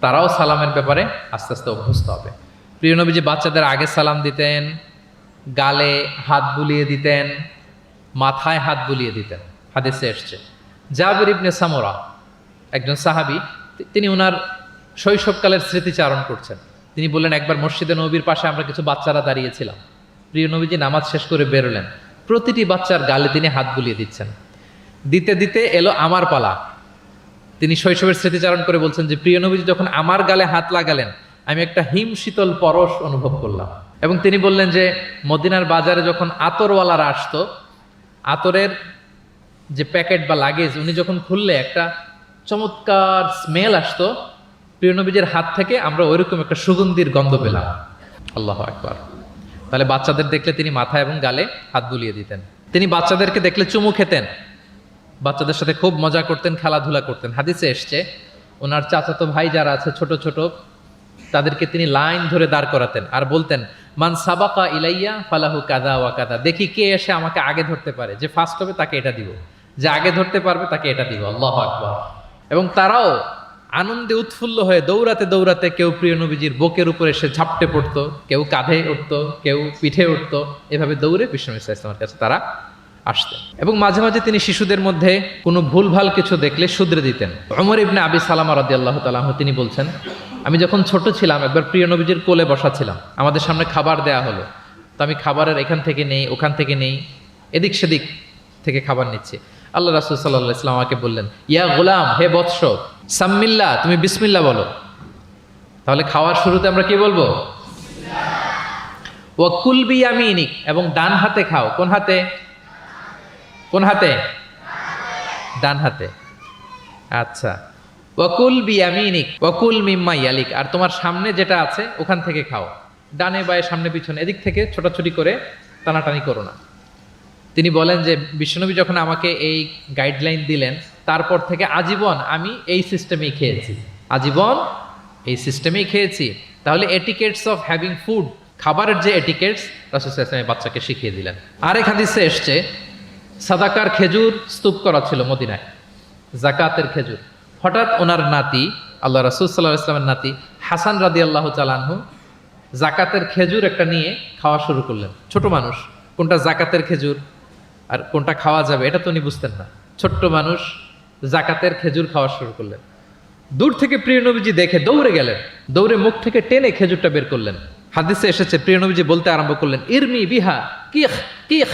তারাও সালামের ব্যাপারে আস্তে আস্তে অভ্যস্ত হবে। প্রিয় নবীজি বাচ্চাদের আগে সালাম দিতেন, গালে হাত বুলিয়ে দিতেন, মাথায় হাত বুলিয়ে দিতেন, হাদিসে এসছে। জাবির ইবনে সামরা একজন সাহাবী, তিনি ওনার শৈশবকালের স্মৃতিচারণ করছেন। তিনি বললেন, একবার মসজিদে নবীর পাশে আমরা কিছু বাচ্চারা দাঁড়িয়েছিলাম, প্রিয় নবীজি নামাজ শেষ করে বেরোলেন, প্রতিটি বাচ্চার গালে তিনি হাত বুলিয়ে দিচ্ছেন। দিতে দিতে এলো আমার পালা। তিনি শৈশবের স্মৃতিচারণ করে বলছেন যে প্রিয় নবীজি যখন আমার গালে হাত লাগালেন, আমি একটা হিম শীতল পরশ অনুভব করলাম। এবং তিনি বললেন যে মদিনার বাজারে যখন আতরওয়ালারা আসতো, আতরের যে প্যাকেট বা লাগেজ উনি যখন খুললে একটা চমৎকার স্মেল আসতো, প্রিয় নবীজির হাত থেকে আমরা ওইরকম একটা সুগন্ধির গন্ধ পেলাম। আল্লাহু আকবার। তাহলে বাচ্চাদের দেখলে তিনি মাথা এবং গালে হাত বুলিয়ে দিতেন। তিনি বাচ্চাদেরকে দেখলে চুমু খেতেন, বাচ্চাদের সাথে খুব মজা করতেন, খেলাধুলা করতেন। হাদিসে এসছে ওনার চাচাতো ভাই যারা আছে ছোট ছোট, তাদেরকে তিনি লাইন ধরে দাঁড় করাতেন আর বলতেন, মান সাবাকা ইলাইয়া ফালাহু কাদা ওয়া কাদা, দেখি কে এসে আমাকে আগে ধরতে পারে, যে ফার্স্ট হবে তাকে এটা দিব, যে আগে ধরতে পারবে তাকে এটা দিব। আল্লাহু আকবার। এবং তারাও আনন্দে উৎফুল্ল হয়ে দৌড়াতে দৌড়াতে কেউ প্রিয় নবীজির বুকের উপরে এসে ঝাপটে পড়তো, কেউ কাঁধে উঠতো, কেউ পিঠে উঠতো, এভাবে দৌড়ে বিশ্বনবী সাল্লাল্লাহু আলাইহি ওয়াসাল্লামের কাছে তারা আসতেন। এবং মাঝে মাঝে তিনি শিশুদের মধ্যে কোনো ভুলভাল কিছু দেখলে শুধরে দিতেন। ওমর ইবনে আবি সালামা রাদিয়াল্লাহু তাআলা আনহু তিনি বলছেন, আমি যখন ছোট ছিলাম একবার প্রিয় নবীজির কোলে বসা ছিলাম, আমাদের সামনে খাবার দেয়া হলো, তো আমি খাবারের এখান থেকে নেই ওখান থেকে নেই, এদিক সেদিক থেকে খাবার নিচ্ছি। আল্লাহ রাসূল সাল্লাল্লাহু আলাইহি ওয়াসাল্লাম আমাকে বললেন, ইয়া গোলাম, হে বৎস, সাম্মিল্লাহ, তুমি বিসমিল্লাহ বলো। তাহলে খাওয়ার শুরুতে আমরা কি বলবো? ওয়া কুল বিয়ামিনিক, এবং ডান হাতে খাও। কোন হাতে? কোন হাতে? ডান হাতে। আচ্ছা, ওয়াকুল বিয়ামিনিক ওয়াকুল মিম্মা ইয়ালিক, আর তোমার সামনে যেটা আছে ওখান থেকে খাও। ডানে বায়ে সামনে পিছনে এদিক থেকে ছোটাছুটি করে টানাটানি করো না। তিনি বলেন যে বিশ্বনবী যখন আমাকে এই গাইডলাইন দিলেন, তারপর থেকে আজীবন আমি এই সিস্টেমেই খেয়েছি, আজীবন এই সিস্টেমেই খেয়েছি। তাহলে এটিকেটস অফ হ্যাভিং ফুড, খাবারের যে এটিকেটস, রাসূল সাল্লাল্লাহু আলাইহি ওয়াসাল্লাম বাচ্চাকে শিখিয়ে দিলেন। আরেক হাদিসে এসছে, সাদাকার খেজুর স্তূপ করা ছিল মদিনায়, জাকাতের খেজুর। হঠাৎ ওনার নাতি, আল্লাহ রাসূল সাল্লাল্লাহু আলাইহি ওয়াসাল্লামের নাতি হাসান রাদিয়াল্লাহু তাআলা আনহু জাকাতের খেজুর একটা নিয়ে খাওয়া শুরু করলেন। ছোট মানুষ, কোনটা জাকাতের খেজুর আর কোনটা খাওয়া যাবে এটা তো উনি বুঝতেন না। ছোট্ট মানুষ জাকাতের খেজুর খাওয়া শুরু করলেন। দূর থেকে প্রিয় নবীজি দেখে দৌড়ে গেলেন, দৌড়ে মুখ থেকে টেনে খেজুরটা বের করলেন। হাদিসে এসেছে প্রিয় নবীজি বলতে আরম্ভ করলেন, ইরমি বিহা কিখ কিখ।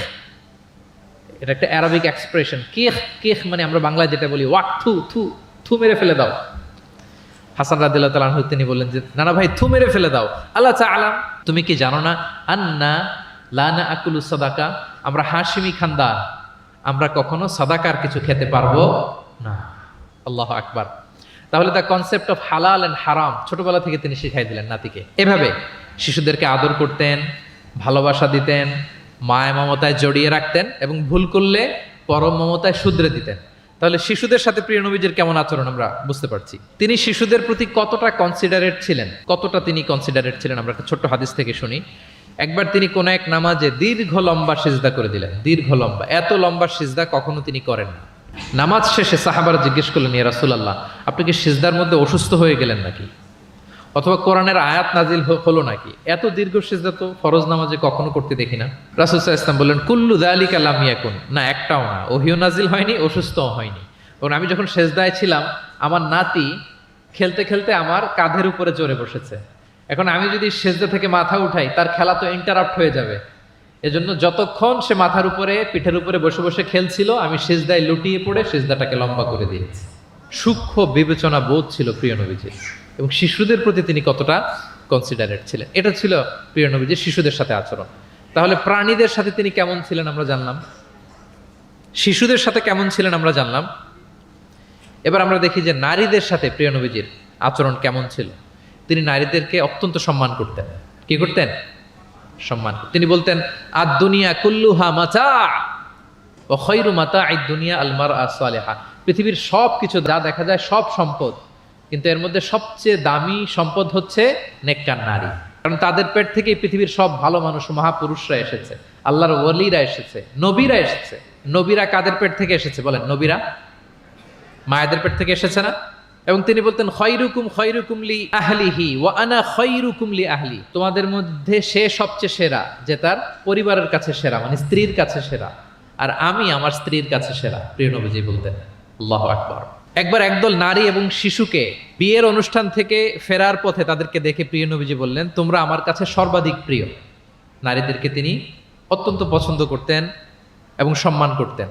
এটা একটা অ্যারাবিক এক্সপ্রেশন। কিখ কিখ মানে আমরা বাংলায় যেটা বলি ওয়াক, থু থু, থু মেরে ফেলে দাও। হাসান রাদিয়াল্লাহু তাআলা আনহু তিনি বললেন যে নানা ভাই, থু মেরে ফেলে দাও। আল্লাহ তাআলা, তুমি কি জানো না, আন্না লা নাআকুলু সাদাকা, আমরা হাশিমি খানদান, আমরা কখনো সাদাকার কিছু খেতে পারবো না। আল্লাহু আকবার। তাহলে দ্য কনসেপ্ট অফ হালাল এন্ড হারাম ছোটবেলা থেকে তিনি শিখাই দিলেন নাতিকে। এভাবে শিশুদেরকে আদর করতেন, ভালোবাসা দিতেন, মায়া মমতায় জড়িয়ে রাখতেন, এবং ভুল করলে পরম মমতায় শুধরে দিতেন। তাহলে শিশুদের সাথে প্রিয় নবীজির কেমন আচরণ আমরা বুঝতে পারছি। তিনি শিশুদের প্রতি কতটা কনসিডারেট ছিলেন, কতটা তিনি কনসিডারেট ছিলেন আমরা একটা ছোট্ট হাদিস থেকে শুনি। একবার তিনি কোন এক নামাজে দীর্ঘ লম্বা সিজদা করে দিলেন, দীর্ঘ লম্বা, এত লম্বা সিজদা কখনো তিনি করেন না। নামাজ শেষে সাহাবারা জিজ্ঞেস করলেন, ইয়া রাসূলুল্লাহ, আপনি কি সিজদার মধ্যে অসুস্থ হয়ে গেলেন নাকি, অথবা কোরআনের আয়াত নাজিল হলো নাকি? এত দীর্ঘ সিজদা তো ফরজ নামাজে কখনো করতে দেখি না। রাসূল সাল্লাল্লাহু আলাইহি ওয়াসাল্লাম বললেন, কুল্লু যালিকা লাম ইয়াকুন, না একটাও না, ওহিও নাজিল হয়নি, অসুস্থও হয়নি। কারণ আমি যখন সিজদায় ছিলাম, আমার নাতি খেলতে খেলতে আমার কাঁধের উপরে চড়ে বসেছে। এখন আমি যদি সিজদা থেকে মাথা উঠাই, তার খেলা তো ইন্টারাপ্ট হয়ে যাবে। এজন্য যতক্ষণ সে মাথার উপরে পিঠের উপরে বসে বসে খেলছিল, আমি সিজদায় লুটিয়ে পড়ে সিজদাটাকে লম্বা করে দিয়েছি। সূক্ষ্ম বিবেচনা বোধ ছিল প্রিয় নবীজির, এবং শিশুদের প্রতি তিনি কতটা কনসিডারেট ছিলেন, এটা ছিল প্রিয় নবীজির শিশুদের সাথে আচরণ। তাহলে প্রাণীদের সাথে তিনি কেমন ছিলেন আমরা জানলাম, শিশুদের সাথে কেমন ছিলেন আমরা জানলাম। এবার আমরা দেখি যে নারীদের সাথে প্রিয় নবীজির আচরণ কেমন ছিল। তিনি নারীদেরকে অত্যন্ত সম্মান করতেন। কি করতেন? সম্মান। তিনি বলতেন, আদ দুনিয়া কুল্লুহা মাতা ওয়া খায়রু মাতা'আদ দুনিয়া আল মারআ সালিহা। পৃথিবীর সব কিছু যা দেখা যায় সব সম্পদ, কিন্তু এর মধ্যে সবচেয়ে দামি সম্পদ হচ্ছে নেককার নারী। কারণ তাদের পেট থেকেই পৃথিবীর সব ভালো মানুষ, মহাপুরুষরা এসেছে, আল্লাহর ওয়ালিরা এসেছে, নবীরা এসেছে। নবীরা কাদের পেট থেকে এসেছে বলেন? নবীরা মায়েদের পেট থেকে এসেছে না? এবং তিনি বলতেন, খায়রুকুম খায়রুকুম লি আহলিহি ওয়া আনা খায়রুকুম লি আহলি। তোমাদের মধ্যে সে সবচেয়ে সেরা যে তার পরিবারের কাছে সেরা, মানে স্ত্রীর কাছে সেরা, আর আমি আমার স্ত্রীর কাছে সেরা। প্রিয় নবীজি বলতেন। আল্লাহু আকবার। একবার একদল নারী এবং শিশুকে বিয়ের অনুষ্ঠান থেকে ফেরার পথে তাদেরকে দেখে প্রিয় নবীজি বললেন, তোমরা আমার কাছে সর্বাধিক প্রিয়। নারীদেরকে তিনি অত্যন্ত পছন্দ করতেন এবং সম্মান করতেন,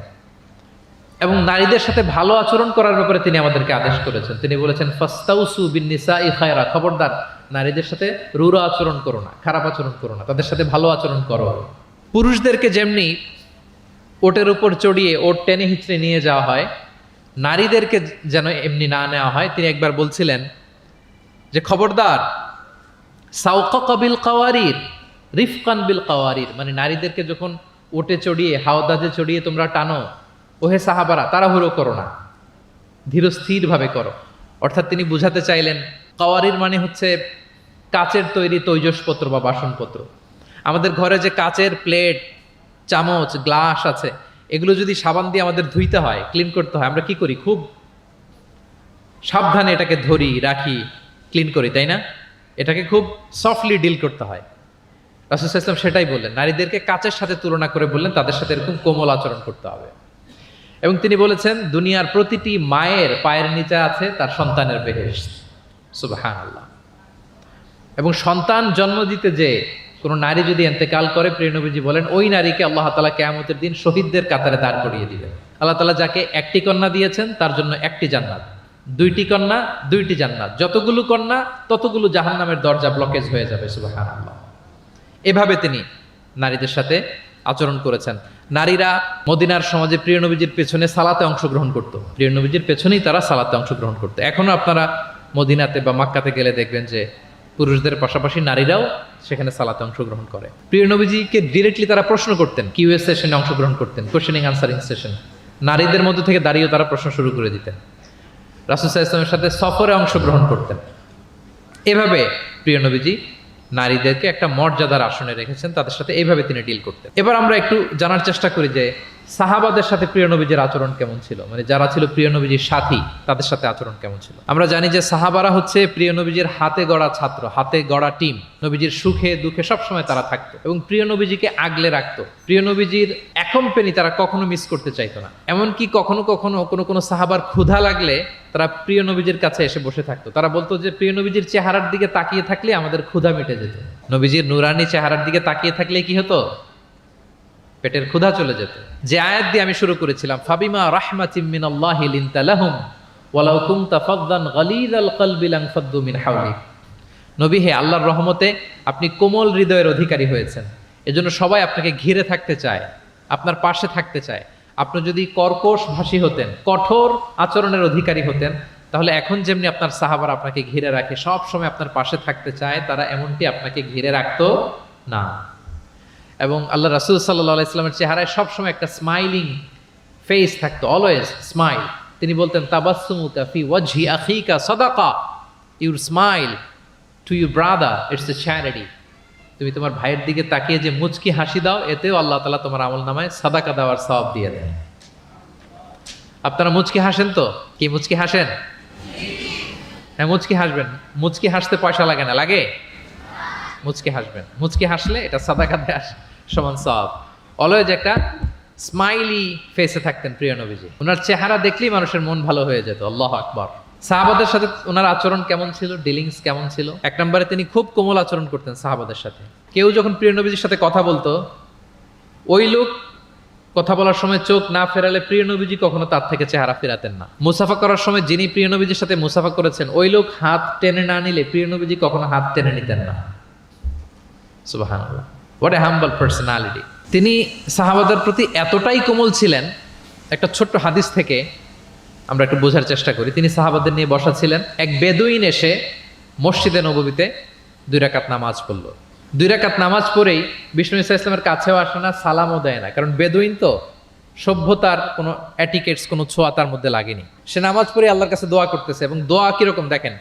এবং নারীদের সাথে ভালো আচরণ করার ব্যাপারে তিনি আমাদেরকে আদেশ করেছেন। তিনি বলেছেন, ফাস্তাউসু বিন্নিসাই খায়রা, খবরদার নারীদের সাথে রূঢ় আচরণ করো না, খারাপ আচরণ করো না, তাদের সাথে ভালো আচরণ করো। পুরুষদেরকে যেমনি ওটের উপর চড়িয়ে ওট টেনে হিচড়ে নিয়ে যাওয়া হয়, নারীদেরকে যেন এমনি না নেওয়া হয়। তিনি একবার বলছিলেন যে খবরদার, সাওকা বিল কাওয়ারির রিফকান বিল কাওয়ারির, মানে নারীদেরকে যখন ওটে চড়িয়ে হাওদাজে চড়িয়ে তোমরা টানো, ওহে সাহাবারা তাড়াহুড়ো করো না, ধীরস্থির ভাবে করো। অর্থাৎ তিনি বুঝাতে চাইলেন, কাওয়ারির মানে হচ্ছে কাচের তৈরি তৈজসপত্র বা বাসনপত্র। আমাদের ঘরে যে কাচের প্লেট, চামচ, গ্লাস আছে, এগুলো যদি সাবান দিয়ে আমাদের ধুইতে হয়, ক্লিন করতে হয়, আমরা কি করি? খুব সাবধানে এটাকে ধরি, রাখি, ক্লিন করি, তাই না? এটাকে খুব সফটলি ডিল করতে হয়। রাসূল সাল্লাল্লাহু আলাইহি ওয়াসাল্লাম সেটাই বললেন, নারীদেরকে কাচের সাথে তুলনা করে বললেন তাদের সাথে এরকম কোমল আচরণ করতে হবে। এবং তিনি বলেছেন দুনিয়ার প্রতিটি মায়ের পায়ের নিচে আছে তার সন্তানের বেহেশত। সুবহানাল্লাহ। এবং সন্তান জন্ম দিতে যে কোনো নারী যদি ইন্তেকাল করে, প্রিয় নবীজি বলেন ওই নারীকে আল্লাহ তাআলা কিয়ামতের দিন শহীদদের কাতারে দাঁড় করিয়ে দিবেন। আল্লাহ তাআলা যাকে একটি কন্যা দিয়েছেন তার জন্য একটি জান্নাত, দুইটি কন্যা দুইটি জান্নাত, যতগুলো কন্যা ততগুলো জাহান্নামের দরজা ব্লকেজ হয়ে যাবে। সুবহানাল্লাহ। এভাবে তিনি নারীদের সাথে আচরণ করেছেন। নারীরা মদিনার সমাজে প্রিয় নবীজির পেছনে সালাতে অংশগ্রহণ করত, প্রিয় নবীজির পেছনেই তারা সালাতে অংশগ্রহণ করতো। এখনো আপনারা মদিনাতে বা মক্কাতে গেলে দেখবেন যে পুরুষদের পাশাপাশি নারীরাও সেখানে সালাতে অংশগ্রহণ করে। প্রিয় নবীজিকে ডিরেক্টলি তারা প্রশ্ন করতেন, কিউএস সেশনে অংশগ্রহণ করতেন, কোশ্চেনিং আনসারিং সেশন। নারীদের মধ্যে থেকে দাঁড়িয়েও তারা প্রশ্ন শুরু করে দিতেন। রাসূল সাল্লাল্লাহু আলাইহি ওয়াসাল্লামের সাথে সফরে অংশগ্রহণ করতেন। এভাবে প্রিয় নবীজি নারীদেরকে একটা মর্যাদার আসনে রেখেছেন, তাদের সাথে এইভাবে তিনি ডিল করতেন। এবার আমরা একটু জানার চেষ্টা করি যে সাহাবাদের সাথে প্রিয় নবীজির আচরণ কেমন ছিল, মানে যারা ছিল প্রিয় নবীজির সাথী তাদের সাথে আচরণ কেমন ছিল। আমরা জানি যে সাহাবারা হচ্ছে প্রিয় নবীজির হাতে গড়া ছাত্র, হাতে গড়া টিম। নবীজির সুখে দুঃখে সবসময় তারা থাকতো এবং প্রিয় নবীজিকে আগলে রাখতো। প্রিয় নবীজির একম্পেনি তারা কখনো মিস করতে চাইতো না। এমনকি কখনো কখনো কোনো সাহাবার ক্ষুধা লাগলে তারা প্রিয় নবীজির কাছে এসে বসে থাকতো। তারা বলতো যে প্রিয় নবীজির চেহারার দিকে তাকিয়ে থাকলে আমাদের ক্ষুধা মিটে যেত। নবীজির নুরানি চেহারার দিকে তাকিয়ে থাকলে কি হতো? পেটের ক্ষুধা চলে যেত। যে আয়াত দিয়ে আমি শুরু করেছিলাম, ফাবিমা রাহমাতিম মিনাল্লাহি লিনতা লাহুম ওয়ালাউ কুনতা ফাদদান গালিযাল কলবি লানফাদ্দু মিন হাওলিক। নবী হে, আল্লাহর রহমতে আপনি কোমল হৃদয়ের অধিকারী হয়েছেন, এজন্য সবাই আপনাকে ঘিরে থাকতে চায়, আপনার পাশে থাকতে চায়। আপনি যদি কর্কশ ভাষী হতেন, কঠোর আচরণের অধিকারী হতেন, তাহলে এখন যেমনি আপনার সাহাবারা আপনাকে ঘিরে রাখে, সব সময় আপনার পাশে থাকতে চায়, তারা এমনটি আপনাকে ঘিরে রাখতো না। এবং আল্লাহ রাসূল সাল্লাল্লাহু আলাইহি ওয়াসাল্লামের চেহারায় সবসময় একটা স্মাইলিং ফেস থাকতো, অলওয়েজ স্মাইল। তিনি বলতেন তাবাসসুমুকা ফি ওয়াজহি আখিকা সাদাকা, your smile to your brother it's a charity. তুমি তোমার ভাইয়ের দিকে তাকিয়ে যে মুচকি হাসি দাও, এতেও আল্লাহ তাআলা তোমার আমলনামায় সাদাকা দেওয়ার সওয়াব দিয়ে দেন। আপনারা মুচকি হাসেন তো? কি মুচকি হাসেন? হ্যাঁ, মুচকি হাসবেন। মুচকি হাসতে পয়সা লাগে না, লাগে? মুচকি হাসবেন। মুচকি হাসলে এটা সাদাকা দেওয়ার সমান সওয়াব। অলওয়েজ একটা স্মাইলি ফেসে থাকতেন প্রিয় নবীজি। ওনার চেহারা দেখলেই মানুষের মন ভালো হয়ে যেত। আল্লাহু আকবার। সাহাবাদের সাথে ওনার আচরণ কেমন ছিল, ডিলিংস কেমন ছিল? এক নম্বরে তিনি খুব কোমল আচরণ করতেন সাহাবাদের সাথে। কেউ যখন প্রিয় নবীজির সাথে কথা বলতো, ওই লোক কথা বলার সময় চোখ না ফেরালে প্রিয় নবীজি কখনো তার থেকে চেহারা ফেরাতেন না। মুসাফা করার সময় যিনি প্রিয় নবীজির সাথে মুসাফা করেছেন, ওই লোক হাত টেনে না নিলে প্রিয় নবীজি কখনো হাত টেনে নিতেন না। সুবহানাল্লাহ, হোয়াট এ হাম্বল পার্সোনালিটি। তিনি সাহাবাদের প্রতি এতটাই কোমল ছিলেন, একটা ছোট্ট হাদিস থেকে আমরা একটু বোঝার চেষ্টা করি। তিনি সাহাবাদের নিয়ে বসা ছিলেন, এক বেদুইন এসে মসজিদে নববীতে 2 রাকাত নামাজ পড়ল। 2 রাকাত নামাজ পড়েই বিষ্ণু ইসা ইসলামের কাছেও আসে না, সালামও দেয় না, কারণ বেদুইন তো, সভ্যতার কোনো অ্যাটিকেটস, কোনো ছোঁয়া তার মধ্যে লাগেনি। সে নামাজ পড়ে আল্লাহর কাছে দোয়া করতেছে, এবং দোয়া কিরকম দেখেন,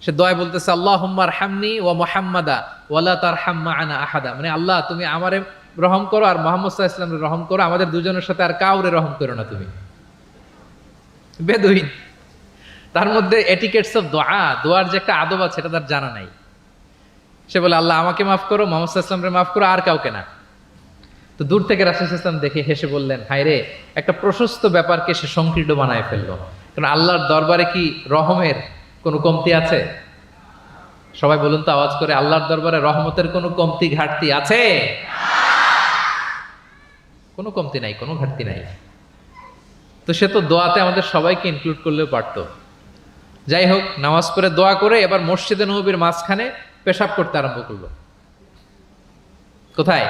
সে দোয়ায় বলতেছে আল্লাহুম্মা আরহামনি ওয়া মুহাম্মাদা ওয়ালা তারহাম মা'আনা আহাদা, মানে আল্লাহ তুমি আমারে রহম করো আর মুহাম্মদ সাল্লাল্লাহু আলাইহি ওয়াসাল্লামকে রহম করো, আমাদের দুজনের সাথে আর কাউরে রহম করো না তুমি। বেদুইন, তার মধ্যে এটিকেটস অফ দোয়া, দোয়ার যে একটা আদব আছে এটা তার জানা নাই। সে বলে আল্লাহ আমাকে মাফ করো, মুহাম্মদ সাল্লাল্লাহু আলাইহি ওয়াসাল্লামকে মাফ করো, আর কাউকে না। তো দূর থেকে রাসূল সাল্লাল্লাহু আলাইহি ওয়াসাল্লাম দেখে হেসে বললেন, হায় রে, একটা প্রশস্ত ব্যাপারকে সে সংকীর্ণ বানায় ফেললো। কারণ আল্লাহর দরবারে কি রহমের কোনো কমতি আছে? সবাই বলুন তো আওয়াজ করে, আল্লাহর দরবারে রহমতের কোনো কমতি ঘাটতি আছে? কোনো কমতি নাই, কোনো ঘাটতি নাই। তো সে তো দোয়াতে আমাদের সবাইকে ইনক্লুড করলেও পারতো। যাই হোক, নামাজ পড়ে দোয়া করে এবার মসজিদে নববীর মাঝখানে পেশাব করতে আরম্ভ করলো। কোথায়?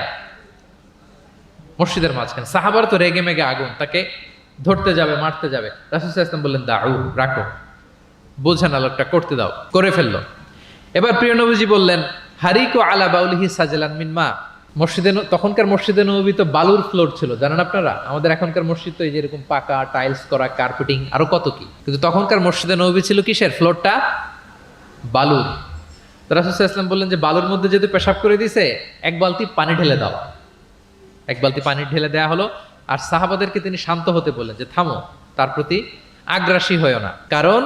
মসজিদের মাঝখানে। সাহাবার তো রেগে মেগে আগুন, তাকে ধরতে যাবে, মারতে যাবে। রাসূল সাল্লাল্লাহু আলাইহি ওয়াসাল্লাম বললেন দাউ, রাখো, বোঝেন আলোকটা করতে দাও, করে ফেললো। এবার প্রিয় নবীজি বললেন হারিকু আলা বাউলিহি সাজলান মিন মা। মসজিদে, তখনকার মসজিদে নববী তো বালুর ফ্লোর ছিল, জানেন আপনারা? আমাদের এখনকার মসজিদ তো এই যে এরকম পাকা টাইলস করা, কার্পেটিং, আরো কত কি, কিন্তু তখনকার মসজিদে নববী ছিল কিসের? ফ্লোরটা বালুর। তো রাসূল সাল্লাল্লাহু আলাইহি ওয়াসাল্লাম বললেন যে বালুর মধ্যে যেহেতু পেশাব করে দিয়েছে, 1 বালতি পানি ঢেলে দাও। 1 বালতি পানি ঢেলে দেওয়া হলো। আর সাহাবাদেরকে তিনি শান্ত হতে বললেন যে থামো, তার প্রতি আগ্রাসী হয়েও না, কারণ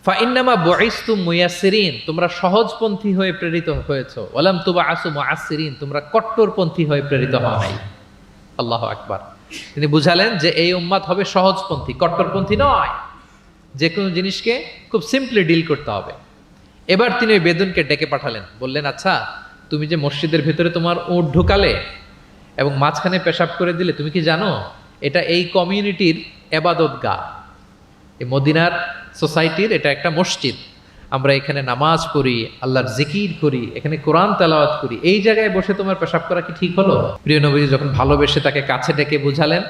ফাইন্নামা বুইসতুম মুয়াসসিরিন, তোমরা সহজপন্থী হয়ে প্রেরিত হয়েছো। ওয়ালাম তুবআসু মুআসসিরিন, তোমরা কট্টরপন্থী হয়ে প্রেরিত হও নাই। আল্লাহু আকবার। তিনি বুঝালেন যে এই উম্মাত হবে সহজপন্থী, কট্টরপন্থী নয়। যে কোনো জিনিসকে খুব সিম্পলি ডিল করতে হবে। এবার তিনি ওই বেদুনকে ডেকে পাঠালেন, বললেন, আচ্ছা তুমি যে মসজিদের ভেতরে তোমার উট ঢুকালে এবং মাঝখানে পেশাব করে দিলে, তুমি কি জানো এটা এই কমিউনিটির এবাদতগাহ, এই মদিনার সোসাইটির এটা একটা মসজিদ। আমরা এখানে নামাজ পড়ি, আল্লাহর জিকির করি, এখানে কোরআন তেলাওয়াত করি। এই জায়গায় বসে তোমার পেশাব করা কি ঠিক হলো? প্রিয় নবীজি যখন ভালোবেসে তাকে কাছে ডেকে বুঝালেন,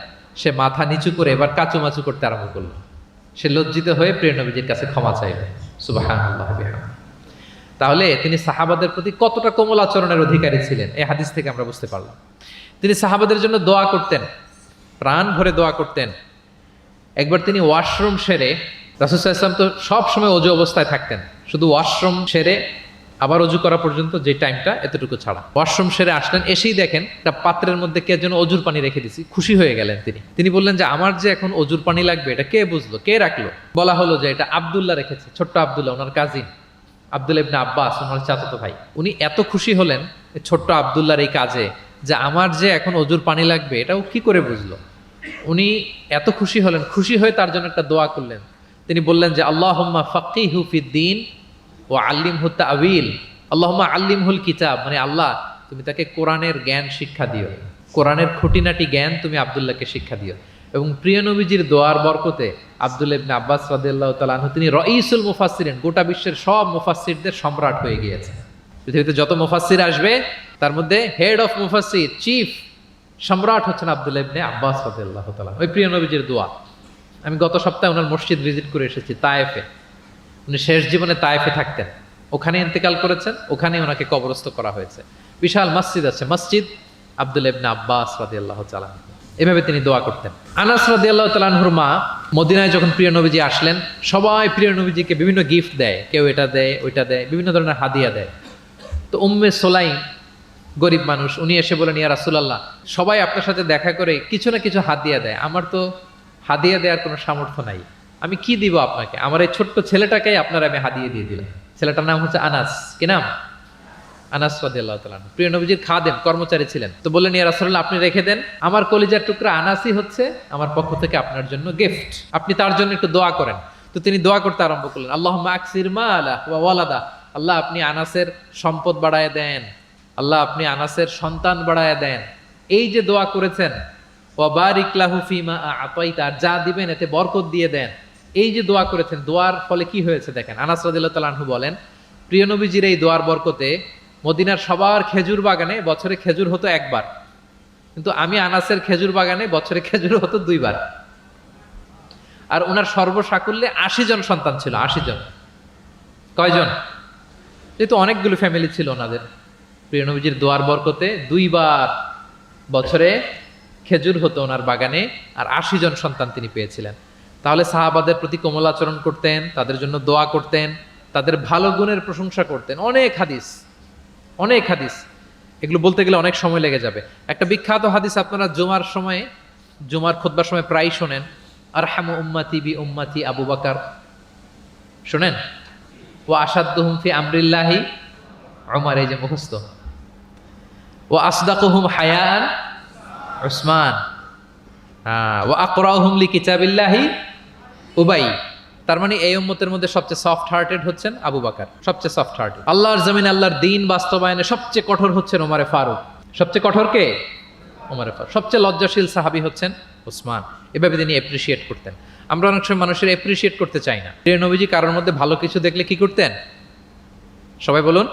সে মাথা নিচু করে এবার কাচুমাচু করতে আরম্ভ করলো। সে লজ্জিত হয়ে প্রিয় নবীজির কাছে ক্ষমা চাইল। সুবহানাল্লাহ। তাহলে তিনি সাহাবাদের প্রতি কতটা কোমল আচরণের অধিকারী ছিলেন, এই হাদিস থেকে আমরা বুঝতে পারলাম। তিনি সাহাবাদের জন্য দোয়া করতেন, প্রাণ ভরে দোয়া করতেন। একবার তিনি ওয়াশরুম সেরে, রাসূল সাল্লাল্লাহু আলাইহি ওয়াসাল্লাম তো সব সময় অজু অবস্থায় থাকতেন, শুধু ওয়াশরুম সেরে আবার অজু করা পর্যন্ত যে টাইমটা, এতটুকু ছাড়া। ওয়াশরুম সেরে আসলেন, এসেই দেখেন একটা পাত্রের মধ্যে কে যেন অজুর পানি রেখে দিছি। খুশি হয়ে গেলেন তিনি বললেন যে আমার যে এখন অজুর পানি লাগবে, এটা কে বুঝলো, কে রাখলো? বলা হলো যে এটা আব্দুল্লাহ রেখেছে, ছোট্ট আব্দুল্লাহ, ওনার কাজিন আব্দুল্লাহ ইবনে আব্বাস, ওনার চাচাতো ভাই। উনি এত খুশি হলেন ছোট্ট আব্দুল্লাহর এই কাজে, যে আমার যে এখন অজুর পানি লাগবে এটাও কি করে বুঝলো। উনি এত খুশি হলেন, খুশি হয়ে তার জন্য একটা দোয়া করলেন। তিনি বললেন যে আল্লাহুম্মা ফাক্কিহু ফিদ্দীন ওয়া আল্লিমহু তা'ওয়িল, আল্লাহুম্মা আল্লিমহুল কিতাব, মানে আল্লাহ তুমি তাকে কোরআনের জ্ঞান শিক্ষা দিও, কোরআনের খুঁটিনাটি জ্ঞান তুমি আব্দুল্লাহকে শিক্ষা দিও। এবং প্রিয় নবীজির দোয়ার বরকতে আব্দুল্লাহ ইবনে আব্বাস রাদিয়াল্লাহু তাআলা আনহু তিনি রাইসুল মুফাসসিরিন, গোটা বিশ্বের সব মুফাসসিরদের সম্রাট হয়ে গিয়েছেন। পৃথিবীতে যত মুফাসসির আসবে তার মধ্যে হেড অফ মুফাসসির, চিফ সম্রাট হচ্ছেন আব্দুল্লাহ ইবনে আব্বাস রাদিয়াল্লাহু তাআলা। ওই প্রিয় নবীজির দোয়া। আমি গত সপ্তাহে ওনার মসজিদ ভিজিট করে এসেছি, তায়েফে। উনি শেষ জীবনে তায়েফে থাকতেন, ওখানে ইন্তেকাল করেছেন, ওখানে ওনাকে কবরস্থ করা হয়েছে। বিশাল মসজিদ আছে, মসজিদ আব্দুল্লাহ ইবনে আব্বাস রাদিয়াল্লাহু তাআলা। এভাবে তিনি দোয়া করতেন। আনাস রাদিয়াল্লাহু তাআলা আনহুর মা মদিনায় যখন প্রিয় নবীজি আসলেন, সবাই প্রিয় নবীজিকে বিভিন্ন গিফট দেয়, কেউ এটা দেয় ওইটা দেয়, বিভিন্ন ধরনের হাদিয়া দেয়। তো উম্মে সুলাইম গরিব মানুষ, উনি এসে বলেন, ইয়া রাসূলুল্লাহ, সবাই আপনার সাথে দেখা করে কিছু না কিছু হাদিয়া দেয়, আমার তো হাদিয়া দেওয়ার কোনো সামর্থ্য নাই, আমি কি দিব আপনাকে? আমার এই ছোট্ট ছেলেটাকেই আপনার আমি হাদিয়া দিয়ে দিলাম। ছেলেটার নাম হচ্ছে আনাস। কি নাম? আনাস রাদিয়াল্লাহু তাআলা। প্রিয় নবীজির খাদেম, কর্মচারী ছিলেন। তো বললেন, ইয়া রাসূলুল্লাহ, আপনি রেখে দেন, আমার কলিজার টুকরা আনাসই হচ্ছে আমার পক্ষ থেকে আপনার জন্য গিফট, আপনি তার জন্য একটু দোয়া করেন। তো তিনি দোয়া করতে আরম্ভ করলেন, আল্লাহুম্মা আকসির মালা ওয়া ওয়ালাদা, আল্লাহ আপনি আনাসের সম্পদ বাড়ায় দেন, আল্লাহ আপনি আনাসের সন্তান বাড়ায় দেন। এই যে দোয়া করেছেন, ওয়া বারিক লাহু ফিমা আতাইতা, যা দিবেন এতে বরকত দিয়ে দেন, এই যে দোয়া করেছেন, দোয়ার ফলে কি হয়েছে দেখেন। আনাস রাদিয়াল্লাহু তাআলা আনহু বলেন, প্রিয় নবীজির এই দোয়ার বরকতে মদিনার সবার খেজুর বাগানে বছরে খেজুর হতো একবার, কিন্তু আমি আনাসের খেজুর বাগানে বছরে খেজুর হতো 2 বার। আর ওনার সর্বসাকুল্যে 80 জন সন্তান ছিল। 80 জন। কয়জন? যেহেতু অনেকগুলো ফ্যামিলি ছিল ওনাদের। প্রিয় নবীজির দোয়ার বরকতে 2 বার বছরে খেজুর হতো ওনার বাগানে, আর 80 জন সন্তান তিনি পেয়েছিলেন। তাহলে সাহাবাদের প্রতি কোমল আচরণ করতেন, তাদের জন্য দোয়া করতেন, তাদের ভালো গুণের প্রশংসা করতেন। অনেক হাদিস, অনেক হাদিস, এগুলো বলতে গেলে অনেক সময় লেগে যাবে। একটা বিখ্যাত হাদিস আপনারা জুমার সময়, জুমার খুতবার সময় প্রায় শোনেন, আরহামু উম্মতি বি উম্মতি আবু বকর, শোনেন? ওয়া আশাদ্দুহুম ফি আমরিল্লাহি উমর, এই যে মুখস্থ। ওয়া আসদাকুহুম হায়ান উসমান, ওয়া আকরাউহুম লিকিতাবিল্লাহি উবাই। তার মানে এই উম্মতের মধ্যে সবচেয়ে সফট হার্টেড হচ্ছেন আবু বকর, সবচেয়ে সফট হার্টেড। আল্লাহর জমিনে আল্লাহর দ্বীন বাস্তবায়নে সবচেয়ে কঠোর হচ্ছেন ওমরে ফারুক। সবচেয়ে কঠোর কে? ওমরে ফারুক। সবচেয়ে লজ্জাশীল সাহাবী হচ্ছেন ওসমান। এভাবে তিনি অ্যাপ্রিশিয়েট করতেন। আমরা অনেক সময় মানুষের অ্যাপ্রিশিয়েট করতে চাই না। প্রিয় নবীজি কারোর মধ্যে ভালো কিছু দেখলে কি করতেন? সবাই বলুন,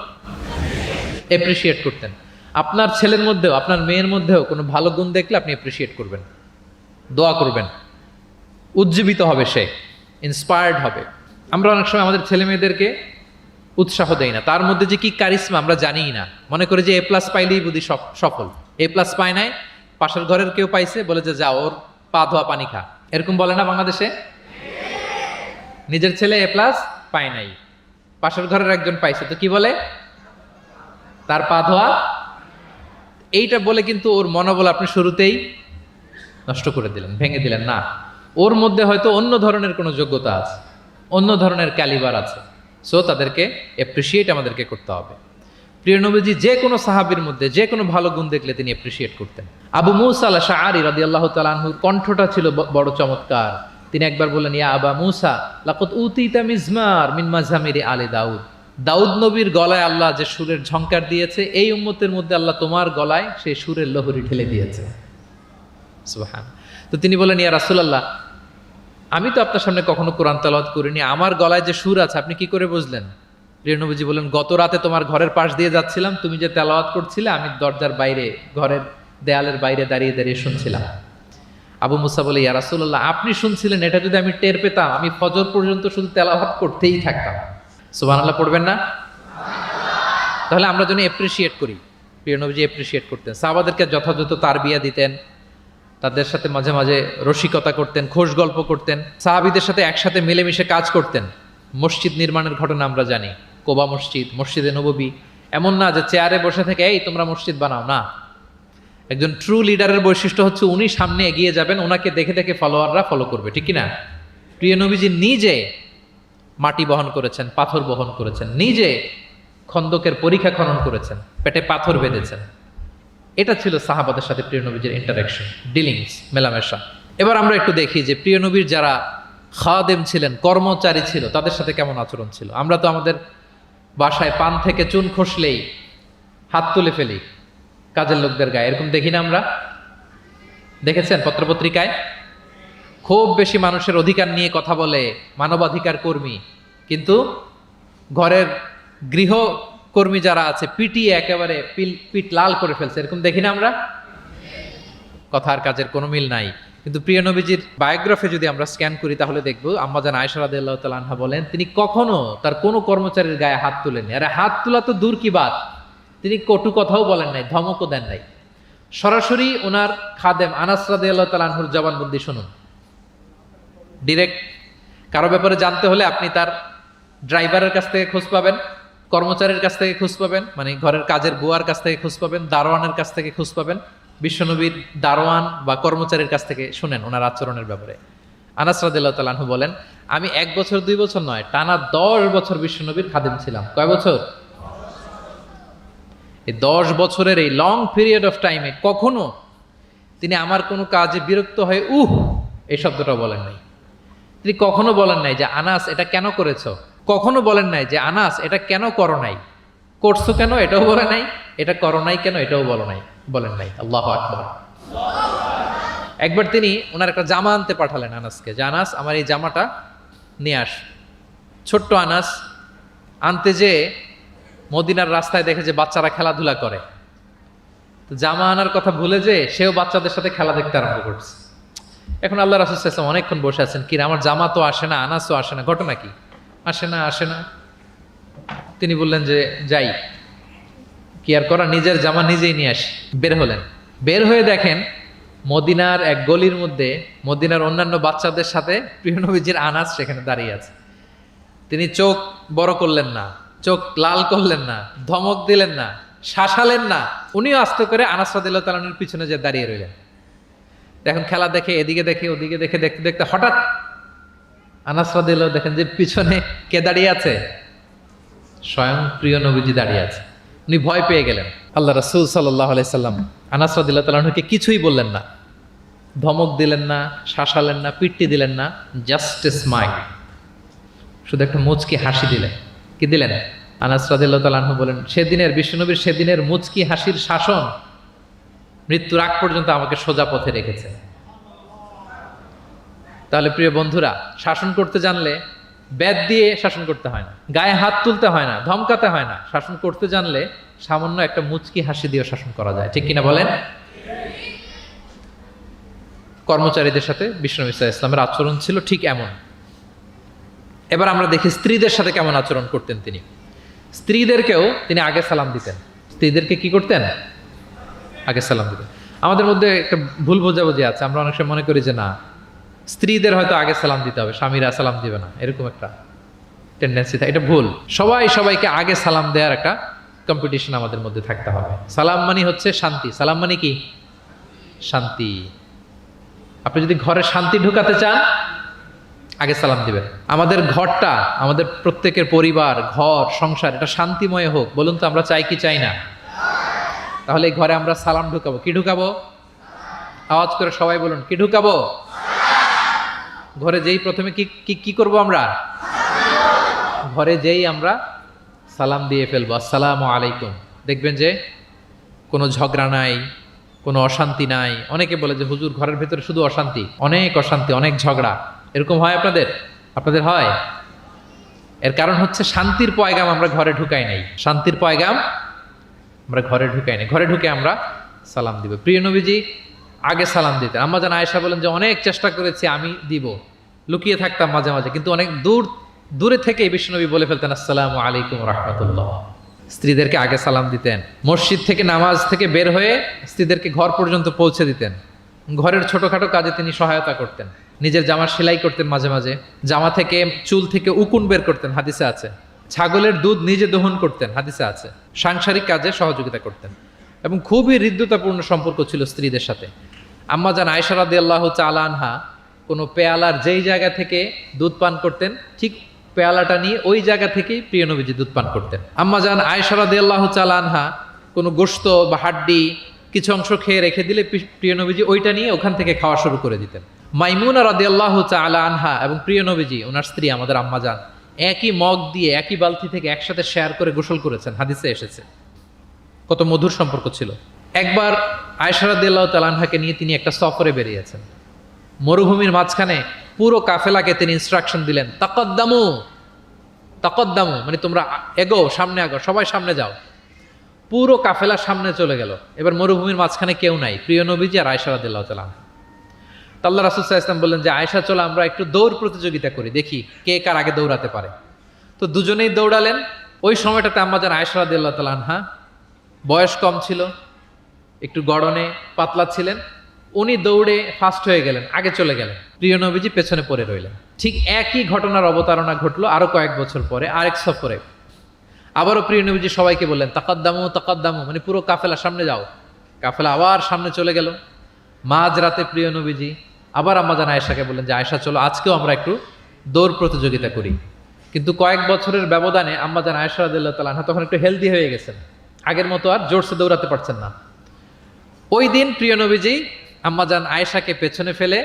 অ্যাপ্রিশিয়েট করতেন। আপনার ছেলের মধ্যেও, আপনার মেয়ের মধ্যেও কোনো ভালো গুণ দেখলে আপনি অ্যাপ্রিশিয়েট করবেন, দোয়া করবেন, উজ্জীবিত হবে সে, ইন্সপায়ার্ড হবে। আমরা অনেক সময় আমাদের ছেলে মেয়েদেরকে উৎসাহ দেই না, তার মধ্যে যে কি কারিশমা আমরা জানিই না, মনে করি যে A+ পাইলেই বুঝি সফল। A+ পায় নাই, পাশের ঘরের কেউ পাইছে, বলে যে যা ওর পা ধোয়া পানি খা, এরকম বলে না বাংলাদেশে? নিজের ছেলে A+ পায় নাই, পাশের ঘরের একজন পাইছে, তো কি বলে? তার পা ধোয়া। এইটা বলে কিন্তু ওর মনোবল আপনি শুরুতেই নষ্ট করে দিলেন, ভেঙে দিলেন। না, ওর মধ্যে হয়তো অন্য ধরনের কোনো যোগ্যতা আছে, অন্য ধরনের ক্যালিবার আছে। সো তাদেরকে অ্যাপ্রিসিয়েট আমাদেরকে করতে হবে। প্রিয় নবীজি যে কোনো সাহাবীর মধ্যে যে কোনো ভালো গুণ দেখলে তিনি অ্যাপ্রিসিয়েট করতেন। আবু মুসা আল আশআরী রাদিয়াল্লাহু তাআলা আনহুর কণ্ঠটা ছিল বড় চমৎকার। তিনি একবার বললেন, ইয়া আবা মুসা লাকাদ উতিতা মিজমার মিন মাজামিরি আলি দাউদ। দাউদ নবীর গলায় আল্লাহ যে সুরের ঝংকার দিয়েছে, এই উম্মতের মধ্যে আল্লাহ তোমার গলায় সেই সুরের লহরী ঢেলে দিয়েছে। সুবহান। তো তিনি বলেন, ইয়া রাসূলুল্লাহ, আমি তো আপনার সামনে কখনো কোরআন তেলাওয়াত করিনি, আমার গলায় যে সুর আছে আপনি কি করে বুঝলেন? প্রিয় নবীজি বলেন, গত রাতে তোমার ঘরের পাশ দিয়ে যাচ্ছিলাম, তুমি যে তেলাওয়াত করছিলে আমি দরজার বাইরে, ঘরের দেয়ালের বাইরে দাঁড়িয়ে দাঁড়িয়ে শুনছিলাম। আবু মুসা বলে, ইয়া রাসূলুল্লাহ, আপনি শুনছিলেন, এটা যদি আমি টের পেতাম আমি ফজর পর্যন্ত শুধু তেলাওয়াত করতেই থাকতাম। সুবহানাল্লাহ পড়বেন না? তাহলে আমরা যেন এপ্রিসিয়েট করি। প্রিয় নবীজি এপ্রিসিয়েট করতেন, সাহাবাদেরকে যথাযথ তারবিয়া দিতেন, তাদের সাথে মাঝে মাঝে রসিকতা করতেন, খোশ গল্প করতেন, সাহাবীদের সাথে একসাথে মিলেমিশে কাজ করতেন। মসজিদ নির্মাণের ঘটনা আমরা জানি, কোবা মসজিদ, মসজিদে নববী। এমন না যে চেয়ারে বসে থেকে এই তোমরা মসজিদ বানাও, না। একজন ট্রু লিডারের বৈশিষ্ট্য হচ্ছে উনি সামনে এগিয়ে যাবেন, ওনাকে দেখে দেখে ফলোয়াররা ফলো করবে, ঠিক কিনা? প্রিয় নবীজি নিজে মাটি বহন করেছেন, পাথর বহন করেছেন, নিজে খন্দকের পরীক্ষা খনন করেছেন, পেটে পাথর বেঁধেছেন। এটা ছিল সাহাবাদের সাথে প্রিয় নবীজির ইন্টারাকশন, ডিলিংস, মেলামেশা। এবার আমরা একটু দেখি যে প্রিয় নবীর যারা খাদেম ছিলেন, কর্মচারী ছিল, তাদের সাথে কেমন আচরণ ছিল। আমরা তো আমাদের বাসায় পান থেকে চুন খসলেই হাত তুলে ফেলি কাজের লোকদের গায়ে, এরকম দেখি না আমরা? দেখেছেন পত্রপত্রিকায়? খুব বেশি মানুষের অধিকার নিয়ে কথা বলে, মানবাধিকার কর্মী, কিন্তু ঘরের গৃহকর্মী যারা আছে পিটিয়ে একেবারে পিঠ লাল করে ফেলছে, এরকম দেখি না আমরা? কথার কাজের কোনো মিল নাই। কিন্তু প্রিয় নবীজির বায়োগ্রাফি যদি আমরা স্ক্যান করি তাহলে দেখবো আম্মা জান আয়েশা রাদিয়াল্লাহু তাআলা আনহা বলেন, তিনি কখনো তার কোনো কর্মচারীর গায়ে হাত তুলেননি। আরে হাত তোলা তো দূর কি বাত, তিনি কটু কথাও বলেন নাই, ধমকও দেন নাই। সরাসরি ওনার খাদেম আনাস রাদিয়াল্লাহু তাআলা আনহুর জবানবন্দি শুনুন। ডিরেক্ট কারো ব্যাপারে জানতে হলে আপনি তার ড্রাইভারের কাছ থেকে খোঁজ পাবেন, কর্মচারীর কাছ থেকে খোঁজ পাবেন, মানে ঘরের কাজের বুয়ার কাছ থেকে খোঁজ পাবেন, দারোয়ানের কাছ থেকে খোঁজ পাবেন। বিশ্বনবীর দারোয়ান বা কর্মচারীর কাছ থেকে শুনেন ওনার আচরণের ব্যাপারে। আনাস রাদিয়াল্লাহু তাআলা আনহু বলেন, আমি 1 বছর 2 বছর নয়, টানা 10 বছর বিশ্বনবীর খাদেম ছিলাম। কয় বছর? এই 10 বছরের এই লং পিরিয়ড অফ টাইমে কখনো তিনি আমার কোনো কাজে বিরক্ত হয়ে এই শব্দটা বলেন নাই। তিনি কখনো বলেন নাই যে আনাস এটা কেন করেছ, কখনো বলেন নাই যে আনাস এটা কেন করো নাই, করছো কেন এটাও বলে নাই, এটা করো নাই কেন এটাও বলেন নাই। আল্লাহু আকবার। একবার তিনি ওনার একটা জামা আনতে পাঠালেন আনাসকে, যে আনাস আমার এই জামাটা নিয়ে আস। ছোট্ট আনাস আনতে যেয়ে মদিনার রাস্তায় দেখে যে বাচ্চারা খেলাধুলা করে, তো জামা আনার কথা ভুলে যে সেও বাচ্চাদের সাথে খেলা দেখতে আরম্ভ করছে। এখন আল্লাহ রাসূল সাল্লাল্লাহু আলাইহি ওয়াসাল্লাম অনেকক্ষণ বসে আছেন, কি আমার জামা তো আসে না, আনাসও আসে না, ঘটনা কি? আসে না। তিনি বললেন যে যাই, কি আর করা, নিজের জামা নিজেই নিয়ে আসি। বের হলেন, বের হয়ে দেখেন মদিনার এক গলির মধ্যে মদিনার অন্যান্য বাচ্চাদের সাথে প্রিয় নবীজির আনাস সেখানে দাঁড়িয়ে আছে। তিনি চোখ বড় করলেন না, চোখ লাল করলেন না, ধমক দিলেন না, শাসালেন না, উনিও আস্তে করে আনাস রাদিয়াল্লাহু তাআলা আনহুর পিছনে যে দাঁড়িয়ে রইলেন। এখন খেলা দেখে, এদিকে দেখে ওদিকে দেখে, দেখতে দেখতে হঠাৎ আনাস রাদিয়াল্লাহু দেখেন যে পিছনে কে দাঁড়িয়ে আছে? স্বয়ং প্রিয় নবীজি দাঁড়িয়ে আছে। উনি ভয় পেয়ে গেলেন। আল্লাহ রাসূল সাল্লাল্লাহু আলাইহি সাল্লাম আনাস রাদিয়াল্লাহু তাআলা আনহুকে কিছুই বললেন না, ধমক দিলেন না, শাসালেন না, পিট্টি দিলেন না, জাস্ট এ স্মাইল, শুধু একটা মুচকি হাসি দিলেন। কি দিলেন? আনাস রাদিয়াল্লাহু তাআলা আনহু বলেন, সেদিনের বিশ্বনবীর সেদিনের মুচকি হাসির শাসন মৃত্যুর আগ পর্যন্ত আমাকে সোজা পথে রেখেছে। তাহলে প্রিয় বন্ধুরা, শাসন করতে জানলে বেদ দিয়ে শাসন করতে হয় না, গায়ে হাত তুলতে হয় না, ধমকাতে হয় না। শাসন করতে জানলে সামান্য একটা মুচকি হাসি দিয়ে শাসন করা যায়, ঠিক কিনা বলেন? কর্মচারীদের সাথে বিশ্বনবী সাল্লাল্লাহু আলাইহি ওয়াসাল্লামের আচরণ ছিল ঠিক এমন। এবার আমরা দেখি স্ত্রীদের সাথে কেমন আচরণ করতেন তিনি। স্ত্রীদেরকেও তিনি আগে সালাম দিতেন। স্ত্রীদেরকে কি করতেন? আগে সালাম দিতেন। আমাদের মধ্যে একটা ভুল বোঝাবুঝি আছে, আমরা অনেক সময় মনে করি যে না, স্ত্রীদের হয়তো আগে সালাম দিতে হবে, স্বামীরা সালাম দিবে না, এরকম একটা টেন্ডেন্সি থাকে। এটা ভুল। সবাইকে আগে সালাম দেওয়ার একটা কম্পিটিশন আমাদের মধ্যে থাকতে হবে। সালাম মানে হচ্ছে শান্তি। সালাম মানে কি? শান্তি। আপনি যদি ঘরে শান্তি ঢুকাতে চান, আগে সালাম দিবেন। আমাদের ঘরটা, আমাদের প্রত্যেকের পরিবার, ঘর, সংসার এটা শান্তিময় হোক, বলুন তো আমরা চাই কি চাই না? তাহলে এই ঘরে আমরা সালাম ঢুকাবো। কি ঢুকাবো? আওয়াজ করে সবাই বলুন, কি ঢুকাবো? ঘরে যেই প্রথমে কি করব আমরা? ঘরে যেই আমরা সালাম দিয়ে ফেলবো, আসসালামু আলাইকুম। দেখবেন যে কোনো ঝগড়া নাই, কোনো অশান্তি নাই। অনেকে বলে যে হুজুর ঘরের ভেতরে শুধু অশান্তি, অনেক অশান্তি, অনেক ঝগড়া। এরকম হয় আপনাদের? আপনাদের হয়? এর কারণ হচ্ছে শান্তির পয়গাম আমরা ঘরে ঢুকাই নাই। শান্তির পয়গাম আমরা ঘরে ঢুকাই নাই। ঘরে ঢুকে আমরা সালাম দিব। প্রিয় নবীজি আগে সালাম দিতেন। আম্মা জান আয়েশা বলেন যে অনেক চেষ্টা করেছি আমি দিব, লুকিয়ে থাকতাম মাঝে মাঝে, কিন্তু অনেক দূরে থেকে বিশ্বনবী বলে ফেলতেন আসসালামু আলাইকুম রাহমাতুল্লাহ। স্ত্রীদেরকে আগে সালাম দিতেন। মসজিদ থেকে, নামাজ থেকে বের হয়ে স্ত্রীদেরকে ঘর পর্যন্ত পৌঁছে দিতেন। ঘরের ছোটখাটো কাজে তিনি সহায়তা করতেন। নিজের জামা সেলাই করতেন, মাঝে মাঝে জামা থেকে, চুল থেকে উকুন বের করতেন, হাদিসে আছে। ছাগলের দুধ নিজে দহন করতেন, হাদিসে আছে। সাংসারিক কাজে সহযোগিতা করতেন এবং খুবই হৃদ্যতাপূর্ণ সম্পর্ক ছিল স্ত্রীদের সাথে। আম্মা জান আয়েশা রাদিয়াল্লাহু তাআলা আনহা কোনো পেয়ালার যেই জায়গা থেকে দুধ পান করতেন, ঠিক পেয়ালাটা নিয়ে ওই জায়গা থেকেই প্রিয় নবীজি দুধ পান করতেন। আম্মা জান আয়েশা রাদিয়াল্লাহু তাআলা আনহা কোনো গোশত বা হাড্ডি কিছু অংশ খেয়ে রেখে দিলে প্রিয় নবীজি ওইটা নিয়ে ওখান থেকে খাওয়া শুরু করে দিতেন। মাইমুনা রাদিয়াল্লাহু তাআলা আনহা এবং প্রিয় নবীজি, ওনার স্ত্রী আমাদের আম্মা জান, একই মগ দিয়ে, একই বালতি থেকে একসাথে শেয়ার করে গোসল করেছেন, হাদিসে এসেছে। কত মধুর সম্পর্ক ছিল। একবার আয়েশা রাদিয়াল্লাহু তাআলা আনহাকে নিয়ে তিনি একটা সফরে বেরিয়েছেন। মরুভূমির মাঝখানে পুরো কাফেলাকে তিনি ইনস্ট্রাকশন দিলেন, তাকাদ্দামু তাকাদ্দামু, মানে তোমরা এগো, সামনে আগো, সবাই সামনে যাও। পুরো কাফেলা সামনে চলে গেল। এবার মরুভূমির মাঝখানে কেউ নাই, প্রিয় নবীজি আর আয়েশা রাদিয়াল্লাহু তাআলা। আল্লাহ রাসূল সাল্লাল্লাহু আলাইহি ওয়াসাল্লাম বললেন যে আয়েশা, চলো আমরা একটু দৌড় প্রতিযোগিতা করি, দেখি কে কার আগে দৌড়াতে পারে। তো দুজনেই দৌড়ালেন। ওই সময়টাতে আম্মা জান আয়েশা রাদিয়াল্লাহু তাআলা আনহা বয়স কম ছিল, একটু গড়নে পাতলা ছিলেন। উনি দৌড়ে ফাস্ট হয়ে গেলেন, আগে চলে গেলেন। প্রিয় নবীজি পেছনে পড়ে রইলেন। ঠিক একই ঘটনার অবতারণা ঘটলো আরো কয়েক বছর পরে আরেক সফরে। আবারও প্রিয় নবীজি সবাইকে বললেন তাকাদ্দামু তাকাদ্দামু, মানে পুরো কাফেলা সামনে যাও। কাফেলা আবার সামনে চলে গেল। মাঝ রাতে প্রিয় নবীজি আবার আম্মা জান আয়েশাকে বললেন যে আয়েশা, চলো আজকেও আমরা একটু দৌড় প্রতিযোগিতা করি। কিন্তু কয়েক বছরের ব্যবধানে আম্মা জান আয়েশা রাদিয়াল্লাহু তাআলা আনহা তখন একটু হেলদি হয়ে গেছেন, আগের মতো আর জোরসে দৌড়াতে পারছেন না। ওই দিন প্রিয় নবীজি আম্মা জান আয়েশাকে পেছনে ফেলে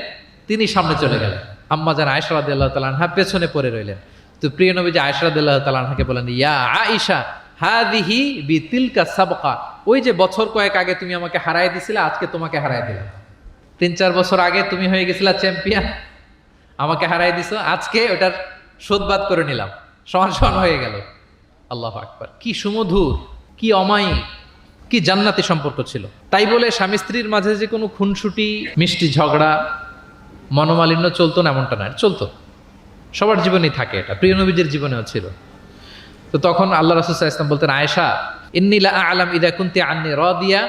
তিনি সামনে চলে গেলেন। আম্মা জান আয়েশা রাদিয়াল্লাহু তাআলা আনহা পেছনে পড়ে রইলেন। তো প্রিয় নবীজি আয়েশা রাদিয়াল্লাহু তাআলা আনহাকে বলেন, ইয়া আয়েশা হাদিহি বিতিলকা সাবকা, ওই যে বছর কয়েক আগে তুমি আমাকে হারায় দিছিলে, আজকে তোমাকে হারায় দিলাম। 3-4 বছর আগে তুমি হয়ে গেছিলা চ্যাম্পিয়ন, আমাকে হারায় দিছো, আজকে ওটার শোধবাদ করে নিলাম, সমান সমান হয়ে গেল। আল্লাহু আকবার! কি সুমধুর, কি অমায়িক, কি জান্নাতি সম্পর্ক ছিল। তাই বলে স্বামী স্ত্রীর মাঝে যে কোনো খুনসুটি, মিষ্টি ঝগড়া, মনোমালিন্য চলতো না এমনটা না, চলতো। সবার জীবনেই থাকে এটা, প্রিয় নবীজির জীবনেও ছিল। তো তখন আল্লাহ রাসূল সাল্লাল্লাহু আলাইহি ওয়াসাল্লাম বলতেন, আয়েশা ইন্নী লা আ'লাম ইযা কুনতি আন্নী রাদিয়া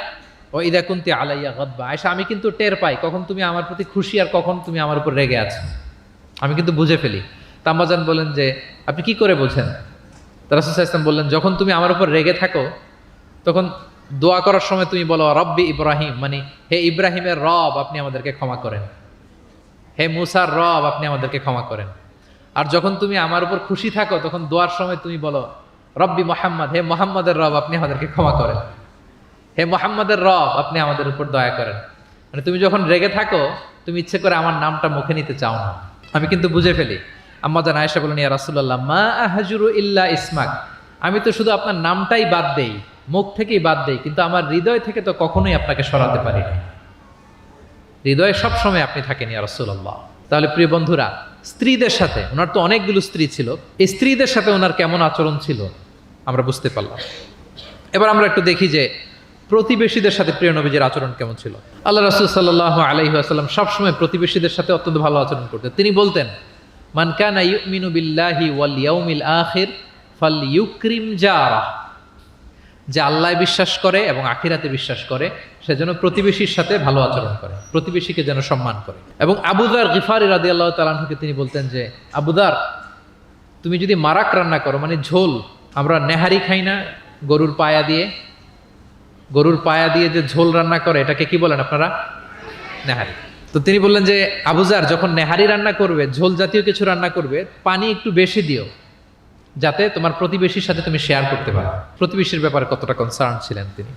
ওয়া ইযা কুনতি আলাইয়া গাদবা। আয়েশা, আমি কিন্তু টের পাই কখন তুমি আমার প্রতি খুশি আর কখন তুমি আমার উপর রেগে আছো, আমি কিন্তু বুঝে ফেলি। আম্মা জান বলেন যে আপনি কি করে বোঝেন? রাসূল সাল্লাল্লাহু আলাইহি ওয়াসাল্লাম বললেন, যখন তুমি আমার উপর রেগে থাকো তখন দোয়া করার সময় তুমি বলো রব্বি ইব্রাহিম, মানে হে ইব্রাহিমের রব আপনি আমাদেরকে ক্ষমা করেন, হে মুসার রব আপনি আমাদেরকে ক্ষমা করেন। আর যখন তুমি আমার উপর খুশি থাকো তখন দোয়ার সময় তুমি বলো রব্বি মুহাম্মদ, হে মুহাম্মাদের রব আপনি আমাদেরকে ক্ষমা করেন, হে মুহাম্মাদের রব আপনি আমাদের উপর দয়া করেন। মানে তুমি যখন রেগে থাকো তুমি ইচ্ছে করে আমার নামটা মুখে নিতে চাও না, আমি কিন্তু বুঝে ফেলি। আম্মা জান আয়েশা বলেন, ইয়া রাসূলুল্লাহ মা আহজুরু ইল্লা ইসমাক, আমি তো শুধু আপনার নামটাই বাদ দেই, মুখ থেকেই বাদ দেই, কিন্তু আমার হৃদয় থেকে তো কখনোই আপনাকে সরাতে পারি না। হৃদয়ে সবসময় আপনি থাকেন ইয়া রাসূলুল্লাহ। তাহলে প্রিয় বন্ধুরা, স্ত্রীদের সাথে, ওনার তো অনেকগুলো স্ত্রী ছিল, এই স্ত্রীদের সাথে ওনার কেমন আচরণ ছিল আমরা বুঝতে পারলাম। এবার আমরা একটু দেখি যে প্রতিবেশীদের সাথে প্রিয় নবীজির আচরণ কেমন ছিল। আল্লাহ রাসূল সাল্লাল্লাহু আলাইহি ওয়াসাল্লাম সবসময় প্রতিবেশীদের সাথে অত্যন্ত ভালো আচরণ করতেন। তিনি বলতেন, মান কানা ইউমিনু বিল্লাহি ওয়াল ইয়াউমিল আখির ফালইউকরিম জারাহ, যে আল্লাহ বিশ্বাস করে এবং আখিরাতে বিশ্বাস করে সেজন্য প্রতিবেশীর সাথে ভালো আচরণ করে, প্রতিবেশীকে যেন সম্মান করে। এবং আবু যার গিফারি রাদিয়াল্লাহু তাআলা আনহুকে তিনি বলতেন যে আবু যার, তুমি যদি মারাক রান্না করো, মানে ঝোল, আমরা নেহারি খাই না গরুর পায়া দিয়ে, গরুর পায়া দিয়ে যে ঝোল রান্না করে এটাকে কি বলেন আপনারা? নেহারি। তো তিনি বললেন যে আবুজার যখন নেহারি রান্না করবে, ঝোল জাতীয় কিছু রান্না করবে, পানি একটু বেশি দিও, যাতে তোমার প্রতিবেশীর সাথে তুমি শেয়ার করতে পারো। প্রতিবেশীর ব্যাপারে কতটা কনসার্ন ছিলেন তিনি।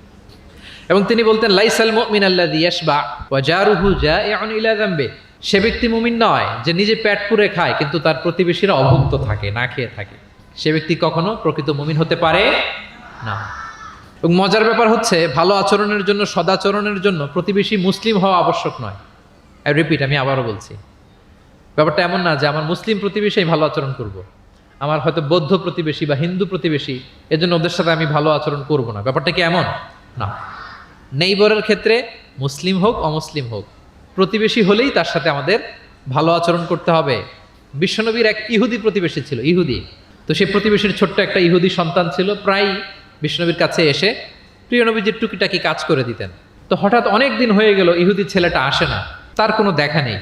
এবং তিনি বলতেন লাইসাল মুমিন আল্লাযী ইয়াশবা ওয়া জারুহু জাইউন ইলা যামবি, সে ব্যক্তি মুমিন নয় যে নিজে পেট পুরে খায় কিন্তু তার প্রতিবেশীরা অভুক্ত থাকে, না খেয়ে থাকে। সে ব্যক্তি কখনো প্রকৃত মুমিন হতে পারে না। এবং মজার ব্যাপার হচ্ছে, ভালো আচরণের জন্য, সদাচরণের জন্য প্রতিবেশী মুসলিম হওয়া আবশ্যক নয়। আই রিপিট, আমি আবারও বলছি, ব্যাপারটা এমন না যে আমার মুসলিম প্রতিবেশী ভালো আচরণ করব, আমার হয়তো বৌদ্ধ প্রতিবেশী বা হিন্দু প্রতিবেশী, এজন্য ওদের সাথে আমি ভালো আচরণ করব না। ব্যাপারটা কি এমন না। নেইবরের ক্ষেত্রে মুসলিম হোক অমুসলিম হোক, প্রতিবেশী হলেই তার সাথে আমাদের ভালো আচরণ করতে হবে। বিশ্বনবীর এক ইহুদি প্রতিবেশী ছিল, ইহুদি। তো সেই প্রতিবেশীর ছোট্ট একটা ইহুদি সন্তান ছিল, প্রায় বিশ্বনবীর কাছে এসে প্রিয় নবীজির টুকিটাকি কাজ করে দিতেন। তো হঠাৎ অনেক দিন হয়ে গেল ইহুদি ছেলেটা আসে না, তার কোনো দেখা নেই।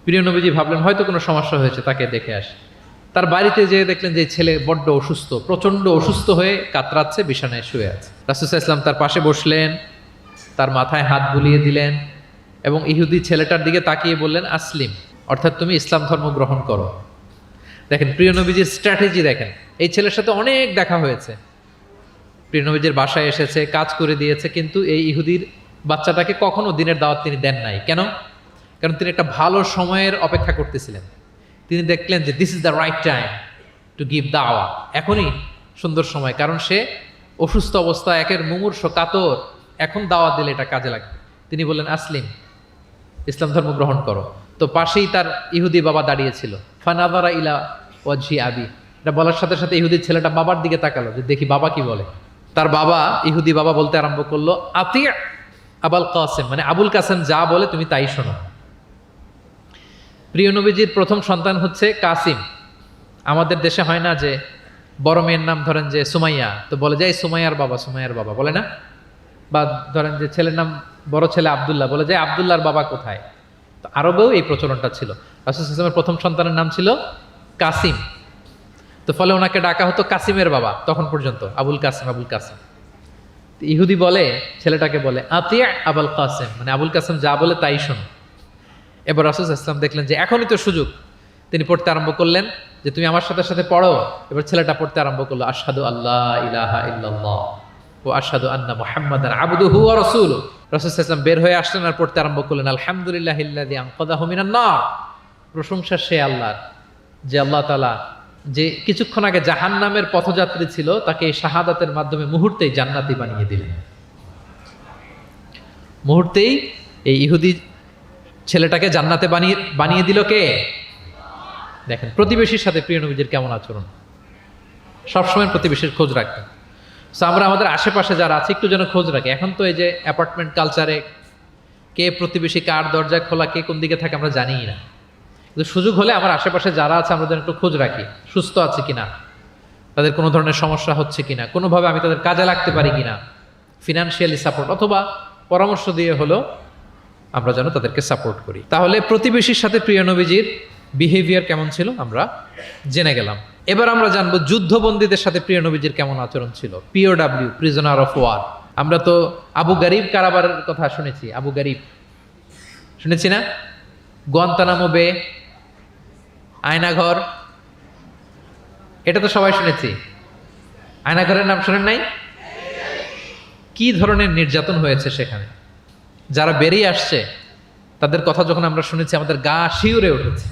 প্রিয় নবীজি ভাবলেন হয়তো কোনো সমস্যা হয়েছে, তাকে দেখে আসে। তার বাড়িতে যেয়ে দেখলেন যে ছেলে বড্ড অসুস্থ, প্রচণ্ড অসুস্থ হয়ে কাতরাচ্ছে, বিছানায় শুয়ে আছে। রাসূল সাল্লাল্লাহু আলাইহি ওয়াসাল্লাম তার পাশে বসলেন, তার মাথায় হাত বুলিয়ে দিলেন এবং ইহুদি ছেলেটার দিকে তাকিয়ে বললেন আসলিম, অর্থাৎ তুমি ইসলাম ধর্ম গ্রহণ করো। দেখেন প্রিয় নবীজির স্ট্র্যাটেজি দেখেন। এই ছেলের সাথে অনেক দেখা হয়েছে, প্রিয় নবীজির বাসায় এসেছে, কাজ করে দিয়েছে, কিন্তু এই ইহুদির বাচ্চাটাকে কখনো দিনের দাওয়াত তিনি দেন নাই। কেন? কারণ তিনি একটা ভালো সময়ের অপেক্ষা করতেছিলেন। তিনি দেখলেন যে this is the right time to give দাওয়া, এখনই সুন্দর সময়, কারণ সে অসুস্থ অবস্থা, একের মুমূর্ষ কাতর, এখন দাওয়াত দিলে এটা কাজে লাগবে। তিনি বললেন আসলিম, ইসলাম ধর্ম গ্রহণ করো। তো পাশেই তার ইহুদি বাবা দাঁড়িয়েছিল। ফানাযারা ইলা ওয়াজহি আবি, এটা বলার সাথে সাথে ইহুদি ছেলেটা বাবার দিকে তাকালো যে দেখি বাবা কি বলে। তার বাবা, ইহুদি বাবা বলতে আরম্ভ করলো আতি আবুল কাসেম, মানে আবুল কাসেম যা বলে তুমি তাই শোনো। প্রিয় নবীজির প্রথম সন্তান হচ্ছে কাসিম। আমাদের দেশে হয় না যে বড় মেয়ের নাম ধরেন যে সুমাইয়া, তো বলে যায় সুমাইয়ার বাবা, সুমাইয়ার বাবা বলে না। বা ধরেন যে ছেলের নাম, বড় ছেলে আব্দুল্লাহ, বলে যায় আব্দুল্লাহর বাবা কোথায়। তো আরবেও এই প্রচলনটা ছিল। রাসূল সাল্লাল্লাহু আলাইহি ওয়াসাল্লামের প্রথম সন্তানের নাম ছিল কাসিম, তো ফলে ওনাকে ডাকা হতো কাসিমের বাবা তখন পর্যন্ত, আবুল কাসিম, আবুল কাসিম। ইহুদি বলে, ছেলেটাকে বলে আতিয়া আবুল কাসিম, মানে আবুল কাসিম যা বলে তাই শোনো। এবার রাসূল সাল্লাল্লাহু আলাইহি ওয়াসাল্লাম দেখলেন যে এখনই তো সুযোগ, তিনি পড়তে আরম্ভ করলেন যে তুমি আমার সাথে সাথে পড়ো। এবার ছেলেটা পড়তে আরম্ভ করলো আশহাদু আল্লা ইলাহা ইল্লাল্লাহ ও আশহাদু আন্না মুহাম্মাদান আবদুহু ওয়া রাসূলুহু। রাসূল সাল্লাল্লাহু আলাইহি ওয়াসাল্লাম বের হয়ে আসলেন আর পড়তে আরম্ভ করলেন আলহামদুলিল্লাহিল্লাযী আনকাযাহু মিনান নার, প্রশংসা সে আল্লাহর যে আল্লাহ তাআলা যে কিছুক্ষণ আগে জাহান্নামের পথযাত্রী ছিল তাকে এই শাহাদাতের মাধ্যমে মুহূর্তেই জান্নাতি বানিয়ে দিলেন। মুহূর্তেই এই ইহুদি ছেলেটাকে জান্নাতে বানিয়ে দিল কে? দেখেন প্রতিবেশীর সাথে প্রিয় নবীজির কেমন আচরণ, সবসময় প্রতিবেশীর খোঁজ রাখতেন। সো আমরা আমাদের আশেপাশে যারা আছে একটু যেন খোঁজ রাখি। এখন তো এই যে অ্যাপার্টমেন্ট কালচারে কে প্রতিবেশী কার দরজা খোলা, কে কোন দিকে থাকে আমরা জানিই না। কিন্তু সুযোগ হলে আমার আশেপাশে যারা আছে আমরা যেন একটু খোঁজ রাখি, সুস্থ আছে কিনা, তাদের কোনো ধরনের সমস্যা হচ্ছে কিনা, কোনোভাবে আমি তাদের কাজে লাগতে পারি কিনা, ফিনান্সিয়ালি সাপোর্ট অথবা পরামর্শ দিয়ে হলো আমরা যেন তাদেরকে সাপোর্ট করি। তাহলে প্রতিবেশীর সাথে প্রিয় নবীজির বিহেভিয়ার কেমন ছিল আমরা জেনে গেলাম। এবার আমরা জানবো যুদ্ধবন্দীদের সাথে প্রিয় নবীজির কেমন আচরণ ছিল। POW, prisoner of war. আমরা তো আবু গারিব কারাবারের কথা শুনেছি, আবু গারিব শুনেছি না? গুয়ান্তানামো বে, আয়নাঘর, এটা তো সবাই শুনেছি। আয়নাঘরের নাম শোনেন নাই? কি ধরনের নির্যাতন হয়েছে সেখানে, যারা বেরিয়ে আসছে তাদের কথা যখন আমরা শুনেছি আমাদের গা শিউরে উঠেছে।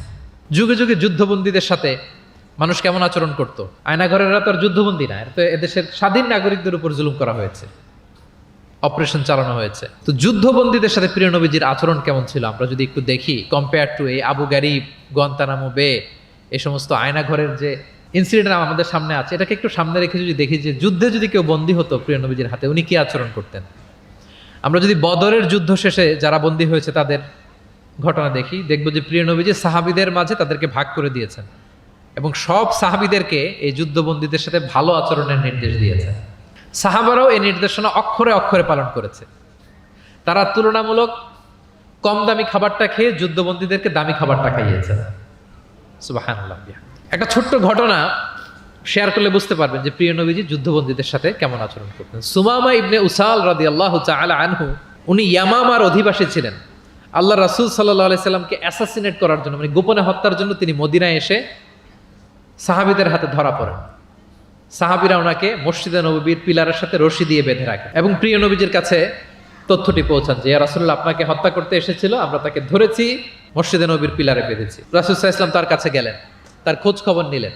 যুগে যুগে যুদ্ধবন্দীদের সাথে মানুষ কেমন আচরণ করতো। আয়নাঘরেরা তো আর যুদ্ধবন্দী না, তো এদেশের স্বাধীন নাগরিকদের উপর জুলুম করা হয়েছে, অপারেশন চালানো হয়েছে। তো যুদ্ধবন্দীদের সাথে প্রিয় নবীজির আচরণ কেমন ছিল আমরা যদি একটু দেখি, কম্পেয়ার টু এই আবু গারিব, গুয়ান্তানামো বে, এই সমস্ত আয়নাঘরের যে ইনসিডেন্ট আমাদের সামনে আছে, এটাকে একটু সামনে রেখে যদি দেখি যে যুদ্ধে যদি কেউ বন্দী হতো প্রিয় নবীজির হাতে, উনি কি আচরণ করতেন। আমরা যদি বদরের যুদ্ধ শেষে যারা বন্দী হয়েছে তাদের ঘটনা দেখি, দেখবো যে প্রিয় নবীজি সাহাবীদের মাঝে তাদেরকে ভাগ করে দিয়েছেন এবং সব সাহাবীদেরকে এই যুদ্ধবন্দীদের সাথে ভালো আচরণের নির্দেশ দিয়েছেন। সাহাবারাও এই নির্দেশনা অক্ষরে অক্ষরে পালন করেছে। তারা তুলনামূলক কম দামি খাবারটা খেয়ে যুদ্ধবন্দীদেরকে দামি খাবারটা খাইয়েছে। সুবহানাল্লাহ। একটা ছোট্ট ঘটনা শেয়ার করলে বুঝতে পারবেন যে প্রিয় নবীজি যুদ্ধবন্দীদের সাথে কেমন আচরণ করতেন। সুমামা ইবনে উসাল রাদিয়াল্লাহু তাআলা আনহু, উনি ইয়ামামার অধিবাসী ছিলেন। আল্লাহ রাসূল সাল্লাল্লাহু আলাইহি সাল্লামকে অ্যাসাসিনেট করার জন্য, মানে গোপনে হত্যার জন্য তিনি মদিনায় এসে সাহাবীদের হাতে ধরা পড়েন। সাহাবীরা ওনাকে মসজিদে নববীর পিলারের সাথে রশি দিয়ে বেঁধে রাখে এবং প্রিয় নবীজির কাছে তথ্যটি পৌঁছান যে ইয়া রাসূলুল্লাহ আপনাকে হত্যা করতে এসেছিল, আমরা তাকে ধরেছি, মসজিদে নববীর পিলারে বেঁধেছি। রাসূল সাল্লাল্লাহু আলাইহি ওয়াসাল্লাম তার কাছে গেলেন, তার খোঁজ খবর নিলেন,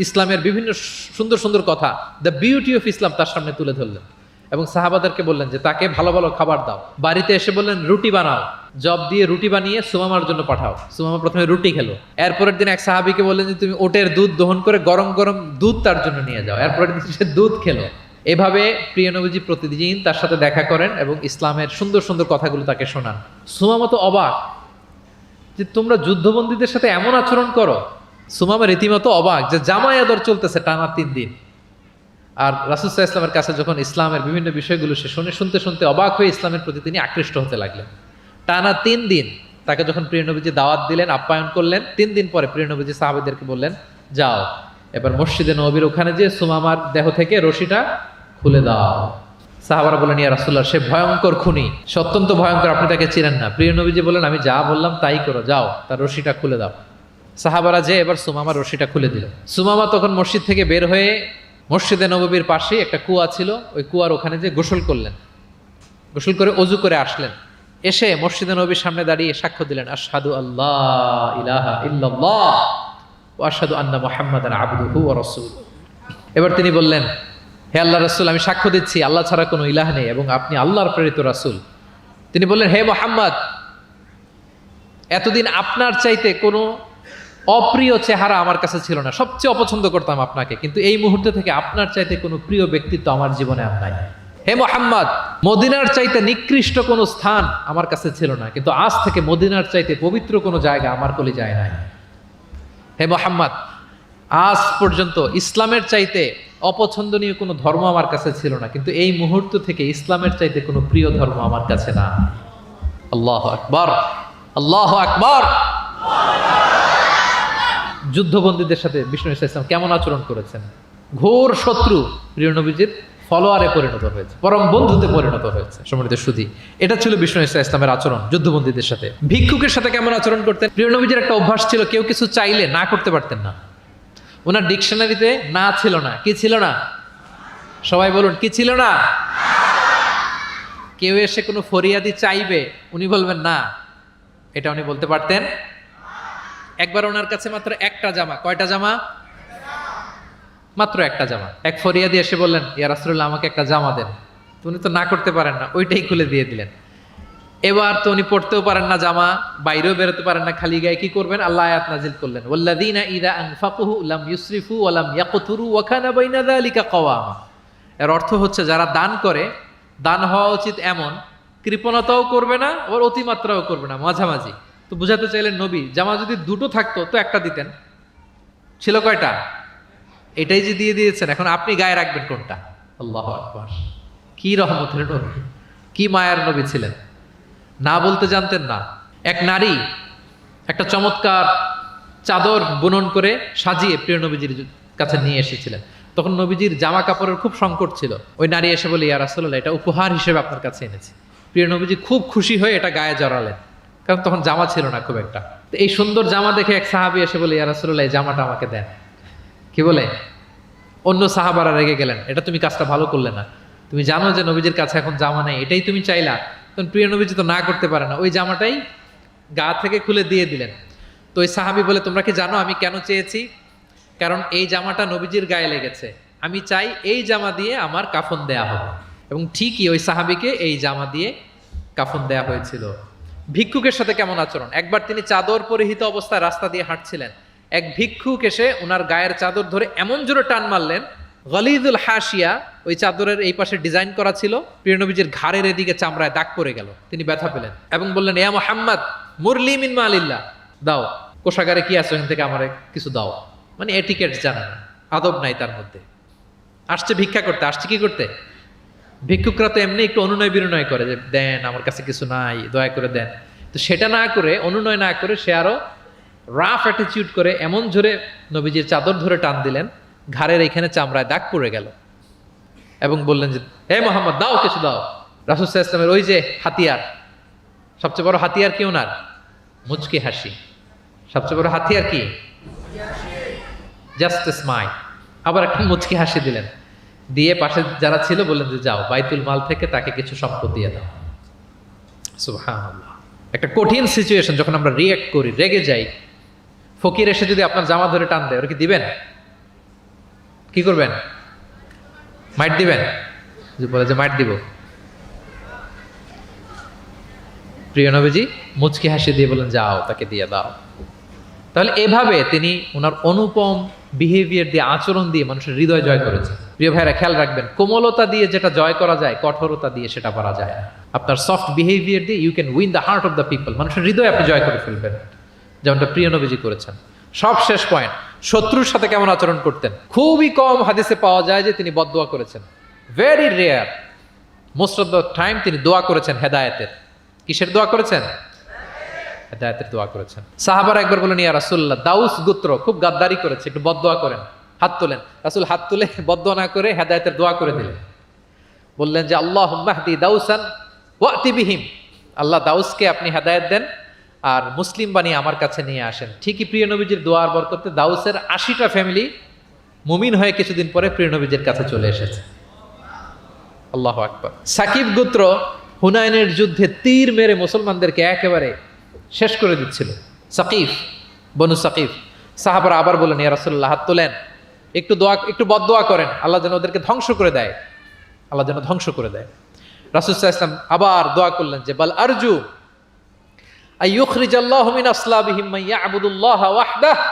ইসলামের বিভিন্ন সুন্দর সুন্দর কথা, দ্য বিউটি অফ ইসলাম তার সামনে তুলে ধরলেন এবং সাহাবাদেরকে বললেন যে তাকে ভালো ভালো খাবার দাও। বাড়িতে এসে বললেন রুটি বানাও, জব দিয়ে রুটি বানিয়ে সুমামার জন্য পাঠাও। সুমামা প্রথমে রুটি খেলো। এরপরের দিন এক সাহাবীকে বললেন যে তুমি ওটের দুধ দহন করে গরম গরম দুধ তার জন্য নিয়ে যাও। এরপরের দিন সে দুধ খেলো। এভাবে প্রিয় নবীজি প্রতিদিন তার সাথে দেখা করেন এবং ইসলামের সুন্দর সুন্দর কথাগুলো তাকে শোনান। সুমামা তো অবাক যে তোমরা যুদ্ধবন্দীদের সাথে এমন আচরণ করো। সুমামা রীতিমতো অবাক যে জামাই আদর চলতেছে টানা 3 দিন। আর রাসূল সাল্লাল্লাহু আলাইহি ওয়াসাল্লামের কাছে যখন ইসলামের বিভিন্ন বিষয়গুলো সে শুনতে শুনতে অবাক হয়ে ইসলামের প্রতি তিনি আকৃষ্ট হতে লাগলেন। টানা 3 দিন তাকে যখন প্রিয় নবীজি দাওয়াত দিলেন, আপ্যায়ন করলেন, 3 দিন পরে প্রিয় নবীজি সাহাবীদেরকে বললেন যাও এবার মসজিদে নববীর ওখানে যে সুমামার দেহ থেকে রশিটা খুলে দাও। সাহাবারা বললেন ইয়া রাসূলুল্লাহ সে ভয়ঙ্কর খুনি, সে অত্যন্ত ভয়ঙ্কর, আপনি তাকে চিনেন না। প্রিয় নবীজি বললেন আমি যা বললাম তাই করো, যাও তার রশিটা খুলে দাও। সাহাবারা যে এবার সুমামার রশিটা খুলে দিল। সুমামা তখন মসজিদ থেকে বের হয়ে মসজিদে নববীর পাশে একটা কুয়া ছিল, ওই কুয়ার ওখানে যে গোসল করলেন, গোসল করে অজু করে আসলেন। এসে মসজিদে নববীর সামনে দাঁড়িয়ে সাক্ষ্য দিলেন আশহাদু আল্লাহ ইলাহা ইল্লাল্লাহ ওয়া আশহাদু আন্না মুহাম্মাদান আবদুহু ওয়া রাসূলুহু। এবার তিনি বললেন হে আল্লাহর রাসূল আমি সাক্ষ্য দিচ্ছি আল্লাহ ছাড়া কোনো ইলাহ নেই এবং আপনি আল্লাহর প্রেরিত রাসূল। তিনি বললেন হে মুহাম্মদ এতদিন আপনার চাইতে কোনো অপ্রিয় চেহারা আমার কাছে ছিল না, সবচেয়ে অপছন্দ করতাম আপনাকে, কিন্তু এই মুহূর্তে থেকে আপনার চাইতে কোনো প্রিয় ব্যক্তিত্ব আমার জীবনে আর নাই। হে মুহাম্মদ মদিনার চাইতে নিকৃষ্ট কোনো স্থান আমার কাছে ছিল না, কিন্তু আজ থেকে মদিনার চাইতে পবিত্র কোনো জায়গা আমার কলিজায় নাই। হে মুহাম্মদ আজ পর্যন্ত ইসলামের চাইতে অপছন্দনীয় কোনো ধর্ম আমার কাছে ছিল না, কিন্তু এই মুহূর্ত থেকে ইসলামের চাইতে কোনো প্রিয় ধর্ম আমার কাছে না। আল্লাহু আকবার, আল্লাহু আকবার। যুদ্ধবন্দীদের সাথে বিষ্ণু ইসলাম কেমন আচরণ করেছেন। ঘোর শত্রু প্রিয় নবীজির ফলোয়ারে পরিণত হয়েছে, পরম বন্ধুতে পরিণত হয়েছে। সম্মানিত সুধী, এটা ছিল বিষ্ণু ইসলামের আচরণ যুদ্ধবন্দীদের সাথে। ভিক্ষুকের সাথে কেমন আচরণ করতেন। প্রিয় নবীজির একটা অভ্যাস ছিল, কেউ কিছু চাইলে না করতে পারতেন না। ওনার ডিকশনারিতে না ছিল না। কি ছিল না? সবাই বলুন কি ছিল না? কেউ এসে কোনো ফরিয়াদি চাইবে, উনি বলবেন না, এটা উনি বলতে পারতেন। একবার ওনার কাছে মাত্র একটা জামা, কয়টা জামা? মাত্র একটা জামা। এক ফরিয়াদি এসে বললেন ইয়া রাসূলুল্লাহ আমাকে একটা জামা দেন। তো উনি তো না করতে পারেন না, ওইটাই খুলে দিয়ে দিলেন। এবার তো উনি পড়তেও পারেন না জামা, বাইরেও বেরোতে পারেন না, খালি গায়ে কি করবেন? আল্লাহ আয়াত নাজিল করলেন ওয়াল্লাযীনা ইযা আনফাকু লাম ইউসরিফু ওয়া লাম ইয়াকতুরু ওয়া কানা বাইনা যালিকা কাওয়ামা। এর অর্থ হচ্ছে যারা দান করে, দান হওয়া উচিত এমন, কৃপণতাও করবে না আবার অতিমাত্রাও করবে না, মাঝামাঝি। তো বুঝাতে চাইলেন নবী জামা যদি দুটো থাকতো তো একটা দিতেন, ছিল কয়টা? এটাই যে দিয়ে দিয়েছেন, এখন আপনি গায়ে রাখবেন কোনটা? আল্লাহু আকবার। কি রহমতের নবী, কি মায়ার নবী ছিলেন। না বলতে জানতেন না। এক নারী একটা চমৎকার চাদর বুনন করে সাজিয়ে প্রিয় নবীজির কাছে নিয়ে এসেছিলেন। তখন নবীজির জামা কাপড়ের খুব সংকট ছিল। ওই নারী এসে বলে ইয়া রাসূলুল্লাহ এটা উপহার হিসেবে আপনার কাছে এনেছি। প্রিয় নবীজি খুব খুশি হয়ে এটা গায়ে জড়ালেন, কারণ তখন জামা ছিল না খুব একটা। তো এই সুন্দর জামা দেখে এক সাহাবী এসে বলে ইয়া রাসূলুল্লাহ এই জামাটা আমাকে দেন। কি বলে? অন্য সাহাবারা রেগে গেলেন, এটা তুমি কাজটা ভালো করলে না, তুমি জানো যে নবীজির কাছে এখন জামা নেই, এটাই তুমি চাইলা। তখন প্রিয় নবীজি তো না করতে পারে না, ওই জামাটাই গা থেকে খুলে দিয়ে দিলেন। তো ওই সাহাবী বলে তোমরা কি জানো আমি কেন চেয়েছি? কারণ এই জামাটা নবীজির গায়ে লেগেছে, আমি চাই এই জামা দিয়ে আমার কাফন দেয়া হবে। এবং ঠিকই ওই সাহাবীকে এই জামা দিয়ে কাফন দেয়া হয়েছিল। ভিক্ষুকের সাথে কেমন আচরণ। একবার তিনি চাদর পরিহিত অবস্থায় রাস্তা দিয়ে হাঁটছিলেন, এক ভিক্ষুক এসে ওনার গায়ের চাদর ধরে এমন জোরে টান মারলেন, গলিদুল হাসিয়া, ওই চাদরের এই পাশে ডিজাইন করা ছিল, প্রিয় নবীজির ঘাড়ের এদিকে চামড়ায় দাগ পড়ে গেল, তিনি ব্যথা পেলেন এবং বললেন ইয়া মুহাম্মদ মুরলি মিন মালিল্লাহ, দাও কোষাগারে কি আছে ওখান থেকে আমারে কিছু দাও। মানে এটিকেট জানে না, আদব নাই তার মধ্যে। আসছে ভিক্ষা করতে, আসছে কি করতে? ভিক্ষুকরা তো এমনি একটু অনুনয় বিনয় করে যে দেন আমার কাছে কিছু নাই, দয়া করে দেন। তো সেটা না করে, অনুনয় না করে, সে আরো রাফ অ্যাটিটিউড করে এমন জোরে নবীজির চাদর ধরে টান দিলেন, ঘাড়ের এখানে চামড়ায় দাগ পড়ে গেল এবং বললেন যে হে মোহাম্মদ দাও কিছু দাও। রাসূল সাল্লাল্লাহু আলাইহি ওয়াসাল্লামের ওই যে হাতিয়ার, সবচেয়ে বড় হাতিয়ার কি ওনার? মুচকি হাসি। সবচেয়ে বড় হাতিয়ার কি? Just smile. আবার একটা মুচকি হাসি দিলেন, দিয়ে পাশে যারা ছিল বললেন যে যাও বাইতুল মাল থেকে তাকে কিছু সম্পদ দিয়ে দাও। সুবহানাল্লাহ। একটা কঠিন সিচুয়েশন যখন আমরা রিঅ্যাক্ট করি, রেগে যাই, ফকির এসে যদি আপনার জামা ধরে টান দেয়, ওরা কি দিবেন? কি করবেন? মাইট দিবেন? যে বলে যে মাইট দিব। প্রিয় নবীজি মুচকি হাসি দিয়ে বলেন যাও তাকে দিয়ে দাও। তাহলে এভাবে তিনি ওনার অনুপম বিহেভিয়ার দিয়ে, আচরণ দিয়ে মানুষের হৃদয় জয় করেছেন। প্রিয় ভাইরা খেয়াল রাখবেন, কোমলতা দিয়ে যেটা জয় করা যায়, কঠোরতা দিয়ে সেটা পারা যায় না। আপনার সফট বিহেভিয়ার দিয়ে you can win the heart of the people. মানুষের হৃদয় আপনি জয় করে ফেলবেন, যেমনটা প্রিয় নবীজি করেছেন। সব শেষ পয়েন্ট, শত্রুর সাথে কেমন আচরণ করতেন। খুবই কম হাদিসে পাওয়া যায় যে তিনি বদদোয়া করেছেন। Very rare. Most of the time তিনি দোয়া করেছেন হেদায়েতের। কিসের দোয়া করেছেন? হেদায়েতের দোয়া করেছেন। সাহাবারা একবার বলেন ইয়া রাসূলুল্লাহ, দাউস গোত্র খুব গাদ্দারি করেছে, একটু বদদোয়া করেন। হাত তোলেন। রাসূল হাত তুলে বদদোয়া না করে হেদায়েতের দোয়া করে দিলেন। বললেন যে আল্লাহুম্মা হদি দাউসান ওয়াতি বিহিম, আল্লাহ দাউসকে আপনি হেদায়েত দেন আর মুসলিম বানিয়ে আমার কাছে নিয়ে আসেন। ঠিকই প্রিয় নবীজির দোয়ার বরকতে দাউসের ৮০টা ফ্যামিলি মুমিন হয়ে কিছুদিন পরে প্রিয় নবীজির কাছে চলে এসেছে। আল্লাহু আকবার। সাকিব গোত্র হুনাইনের যুদ্ধে তীর মেরে মুসলমানদেরকে একেবারে শেষ করে দিচ্ছিল। সাকিফ, বনু সাকিফ। সাহাবারা আবার বলেন ইয়া রাসূলুল্লাহ, হাত তোলেন, একটু দোয়া, একটু বদদোয়া করেন, আল্লাহ যেন ওদেরকে ধ্বংস করে দেয়, আল্লাহ যেন ধ্বংস করে দেয়। রাসূল সাল্লাল্লাহু আলাইহি ওয়াসাল্লাম আবার দোয়া করলেন যে বাল আরজু আইয়ুখরিজাল্লাহু মিন আসলাবিহিম মান ইয়াবুদুল্লাহা ওয়াহদাহু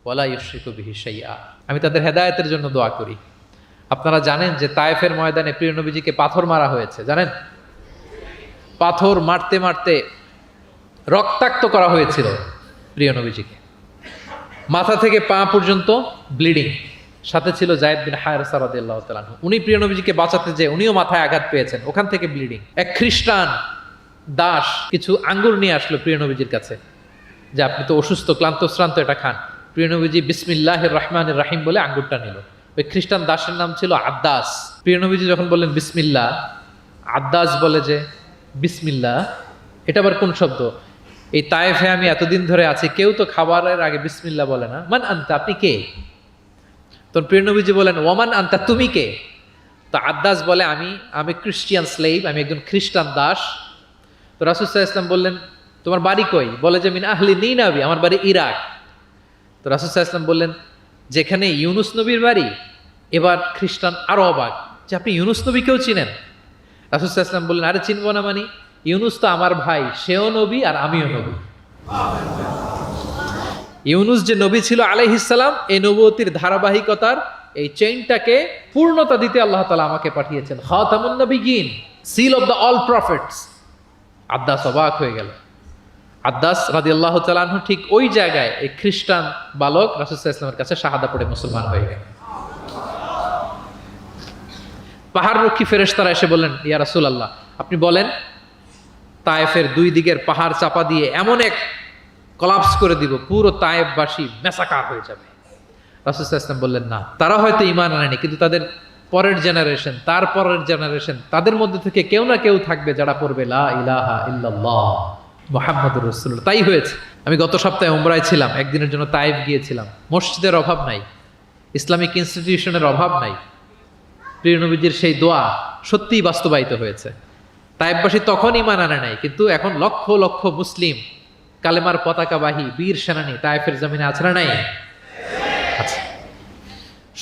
ওয়া লা ইউশরিকু বিহি শাইআ। আমি তাদের হেদায়েতের জন্য দোয়া করি। আপনারা জানেন যে তায়েফের ময়দানে প্রিয় নবীজিকে পাথর মারা হয়েছে, জানেন? পাথর মারতে মারতে রক্তাক্ত করা হয়েছিল প্রিয় নবীজিকে, মাথা থেকে পা পর্যন্ত ব্লিডিং। সাথে ছিল যায়েদ বিন হারেসা রাদিয়াল্লাহু তাআলা আনহু। উনি প্রিয় নবীজিকে বাঁচাতে যে উনিও মাথায় আঘাত পেয়েছেন, ওখান থেকে ব্লিডিং। এক খ্রিস্টান দাস কিছু আঙ্গুর নিয়ে আসলো প্রিয় নবীজির কাছে, যে আপনি তো অসুস্থ, ক্লান্ত শ্রান্ত, এটা খান। প্রিয় নবীজি বিসমিল্লাহির রহমানির রহিম বলে আঙ্গুরটা নিল। ওই খ্রিস্টান দাসের নাম ছিল আদ্দাস। প্রিয় নবীজি যখন বললেন বিসমিল্লাহ, আদ্দাস বলে যে বিসমিল্লাহ, এটা আবার কোন শব্দ? এই তায়েফে আমি এতদিন ধরে আছি, কেউ তো খাবারের আগে বিসমিল্লাহ বলে না। মান আনতা, আপনি কে? তো প্রিয় নবীজি বলেন ওমান আনতা, তুমি কে? তো আদ্দাস বলে আমি খ্রিস্টিয়ান স্লেভ, আমি একজন খ্রিস্টান দাস। তো রাসূল সাল্লাল্লাহু আলাইহি ওয়াসাল্লাম বললেন তোমার বাড়ি কই? বলে যে মিন আহলি নিনাবি, আমার বাড়ি ইরাক। তো রাসূল সাল্লাল্লাহু আলাইহি ওয়াসাল্লাম বললেন যেখানে ইউনুস নবীর বাড়ি। এবার খ্রিস্টান আরো অবাক যে আপনি ইউনুস নবীকেও চিনেন? রাসূল সাল্লাল্লাহু আলাইহি ওয়াসাল্লাম বললেন আরে চিনবো না মানে, ইউনুস তো আমার ভাই, সেও নবী আর আমিও নবী। ইউনুস যে নবী ছিল আলাইহিস সালাম, এই নবুয়তির ধারাবাহিকতার এই চেইনটাকে পূর্ণতা দিতে আল্লাহ তাআলা আমাকে পাঠিয়েছেন। খাতামুন নবিয়্যিন, seal of the all prophets. Addas অবাক হয়ে গেল। আদ্দাস রাদিয়াল্লাহু তাআলা আনহু ঠিক ওই জায়গায় এই খ্রিস্টান বালক রাসূল সাল্লাল্লাহু আলাইহি ওয়াসাল্লামের কাছে শাহাদা পড়ে মুসলমান হয়ে গেল। পাহাড়রক্ষী ফেরেশতারা এসে বললেন ইয়া রাসূলুল্লাহ, আপনি বলেন তায়েফের দুই দিকের পাহাড় চাপা দিয়ে এমন এক কলাপস করে দিব, পুরো তায়েফবাসী মেসাকার হয়ে যাবে। রাসূল সাল্লাল্লাহু আলাইহি ওয়াসাল্লাম বললেন না, তারা হয়তো ঈমান আনেনি, কিন্তু তাদের পরের জেনারেশন, তার পরের জেনারেশন, তাদের মধ্যে থেকে কেউ না কেউ থাকবে যারা পড়বে লা ইলাহা ইল্লাল্লাহ মুহাম্মাদুর রাসূলুল্লাহ। তাই হয়েছে। আমি গত সপ্তাহে উমরায় ছিলাম, একদিনের জন্য তায়েফ গিয়েছিলাম। মসজিদের অভাব নাই, ইসলামিক ইনস্টিটিউশনের অভাব নাই। প্রিয় নবীজির সেই দোয়া সত্যিই বাস্তবায়িত হয়েছে। তায়েফবাসী তখন ঈমান আনে নাই, কিন্তু এখন লক্ষ লক্ষ মুসলিম কালেমার পতাকাবাহী বীর সেনানী তায়েফের জমিনে আছে না নাই? আছে।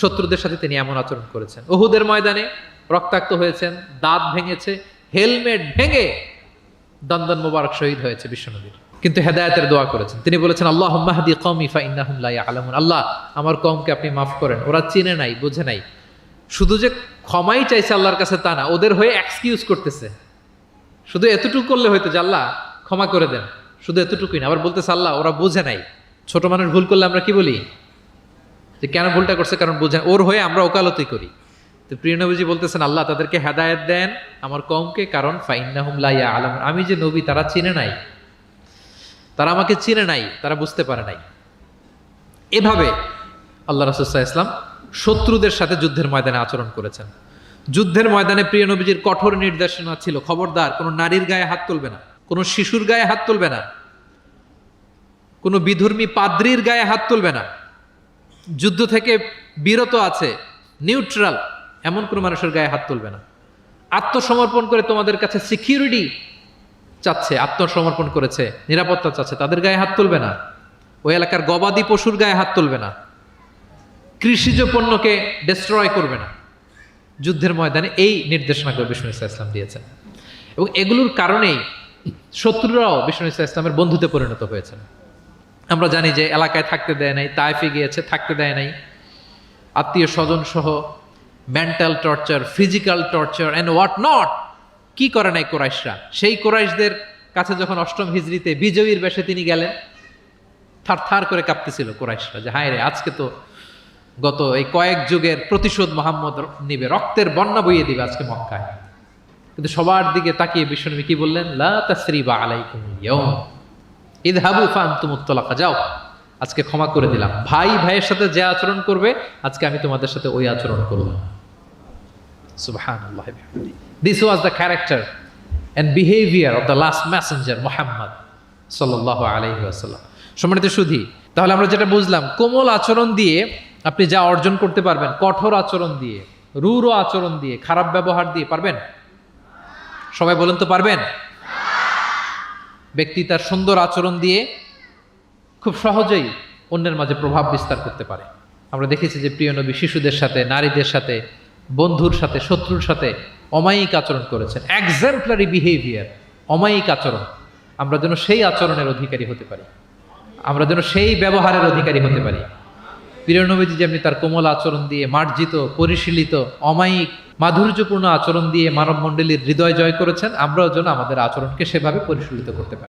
শত্রুদের সাথে তিনি এমন আচরণ করেছেন। উহুদের ময়দানে রক্তাক্ত হয়েছেন, দাঁত ভেঙেছে, হেলমেট ভেঙে দন্দন মোবারক শহীদ হয়েছে বিশ্বনবীর। কিন্তু হেদায়েতের দোয়া করেছেন। তিনি বলেছেন আল্লাহুম্মা হদি কওমি ফা ইন্নাহুম লা ইয়ালামুন। আল্লাহ আমার কওমকে আপনি মাফ করেন, ওরা চিনে নাই, বুঝে নাই। শুধু যে ক্ষমাই চাইছে আল্লাহর কাছে তা না, ওদের হয়ে এক্সকিউজ করতেছে। শুধু এতটুকু করলে হয়তো যে আল্লাহ ক্ষমা করে দেন, শুধু এতটুকুই না, আবার বলতেছে আল্লাহ ওরা বুঝে নাই। ছোট মানুষ ভুল করলে আমরা কি বলি? যে কেন ভুলটা করছে, কারণ বুঝে। ওর হয়ে আমরা ওকালতি করি। তো প্রিয় নবীজি বলতেছেন আল্লাহ তাদেরকে হেদায়েত দেন আমার কওমকে, কারণ ফাইন্নাহুম লা ইয়ালামুন, আমি যে নবী তারা চিনে নাই, তারা আমাকে চিনে নাই, তারা বুঝতে পারে নাই। এভাবে আল্লাহ রাসূল সাল্লাল্লাহু আলাইহি ওয়াসাল্লাম শত্রুদের সাথে যুদ্ধের ময়দানে আচরণ করেছেন। যুদ্ধের ময়দানে প্রিয় নবীজির কঠোর নির্দেশনা ছিল খবরদার কোনো নারীর গায়ে হাত তুলবে না। কোনো শিশুর গায়ে হাত তুলবে না, কোনো বিধর্মী পাদ্রীর গায়ে হাত তুলবে না, যুদ্ধ থেকে বিরত আছে নিউট্রাল এমন কোনো মানুষের গায়ে হাত তুলবে না। আত্মসমর্পণ করে তোমাদের কাছে সিকিউরিটি চাচ্ছে, আত্মসমর্পণ করেছে, নিরাপত্তা চাচ্ছে, তাদের গায়ে হাত তুলবে না। ওই এলাকার গবাদি পশুর গায়ে হাত তুলবে না, কৃষিজ পণ্যকে ডিস্ট্রয় করবে না। যুদ্ধের ময়দানে এই নির্দেশনাগুলো বিষ্ণু ইসা ইসলাম দিয়েছেন, এবং এগুলোর কারণেই শত্রুরাও বিষ্ণু ইসা ইসলামের বন্ধুতে পরিণত হয়েছেন। আমরা জানি যে এলাকায় থাকতে দেয় নাই, তায়েফে গিয়েছে, থাকতে দেয় নাই, আত্মীয় স্বজন সহ mental torture, physical torture and what not, কি করে নাই কোরাইশরা। সেই কোরাইশদের কাছে যখন অষ্টম হিজরিতে বিজয়ীর বেশে তিনি গেলেন, থার থার করে কাঁপতেছিল কোরাইশরা যে হায় রে, আজকে তো গত এই কয়েক যুগের প্রতিশোধ মোহাম্মদ নিবে, রক্তের বন্যা বইয়ে দিবে আজকে মক্কায়। কিন্তু সবার দিকে তাকিয়ে বিশ্বনবী কি বললেন? লা তাসরিবা আলাইকুমুল ইয়াউম ইযহাবু ফাআনতুমুত তালাকা, যাও আজকে ক্ষমা করে দিলাম। ভাই ভাইয়ের সাথে যে আচরণ করবে আজকে আমি তোমাদের সাথে ওই আচরণ করলাম। সুবহানাল্লাহ। This was the character and behaviour of the last messenger Muhammad সাল্লাল্লাহু আলাইহি ওয়াসাল্লাম। সম্মানিত সুধী, তাহলে আমরা যেটা বুঝলাম, কোমল আচরণ দিয়ে আপনি যা অর্জন করতে পারবেন, কঠোর আচরণ দিয়ে, রূঢ় আচরণ দিয়ে, খারাপ ব্যবহার দিয়ে পারবেন? সবাই বলেন তো পারবেন? ব্যক্তি তার সুন্দর আচরণ দিয়ে খুব সহজেই অন্যের মাঝে প্রভাব বিস্তার করতে পারে। আমরা দেখেছি যে প্রিয় নবী শিশুদের সাথে, নারীদের সাথে, বন্ধুর সাথে, শত্রুর সাথে অমায়িক আচরণ করেছেন। এক্সাম্পলারি বিহেভিয়ার, অমায়িক আচরণ। আমরা যেন সেই আচরণের অধিকারী হতে পারি, আমরা যেন সেই ব্যবহারের অধিকারী হতে পারি। প্রিয় নবীজি যেমনি তার কোমল আচরণ দিয়ে, মার্জিত, পরিশীলিত, অমায়িক, মাধুর্যপূর্ণ আচরণ দিয়ে মানব মণ্ডলীর হৃদয় জয় করেছেন, আমরাও যেন আমাদের আচরণকে সেভাবে পরিশীলিত করতে পারি।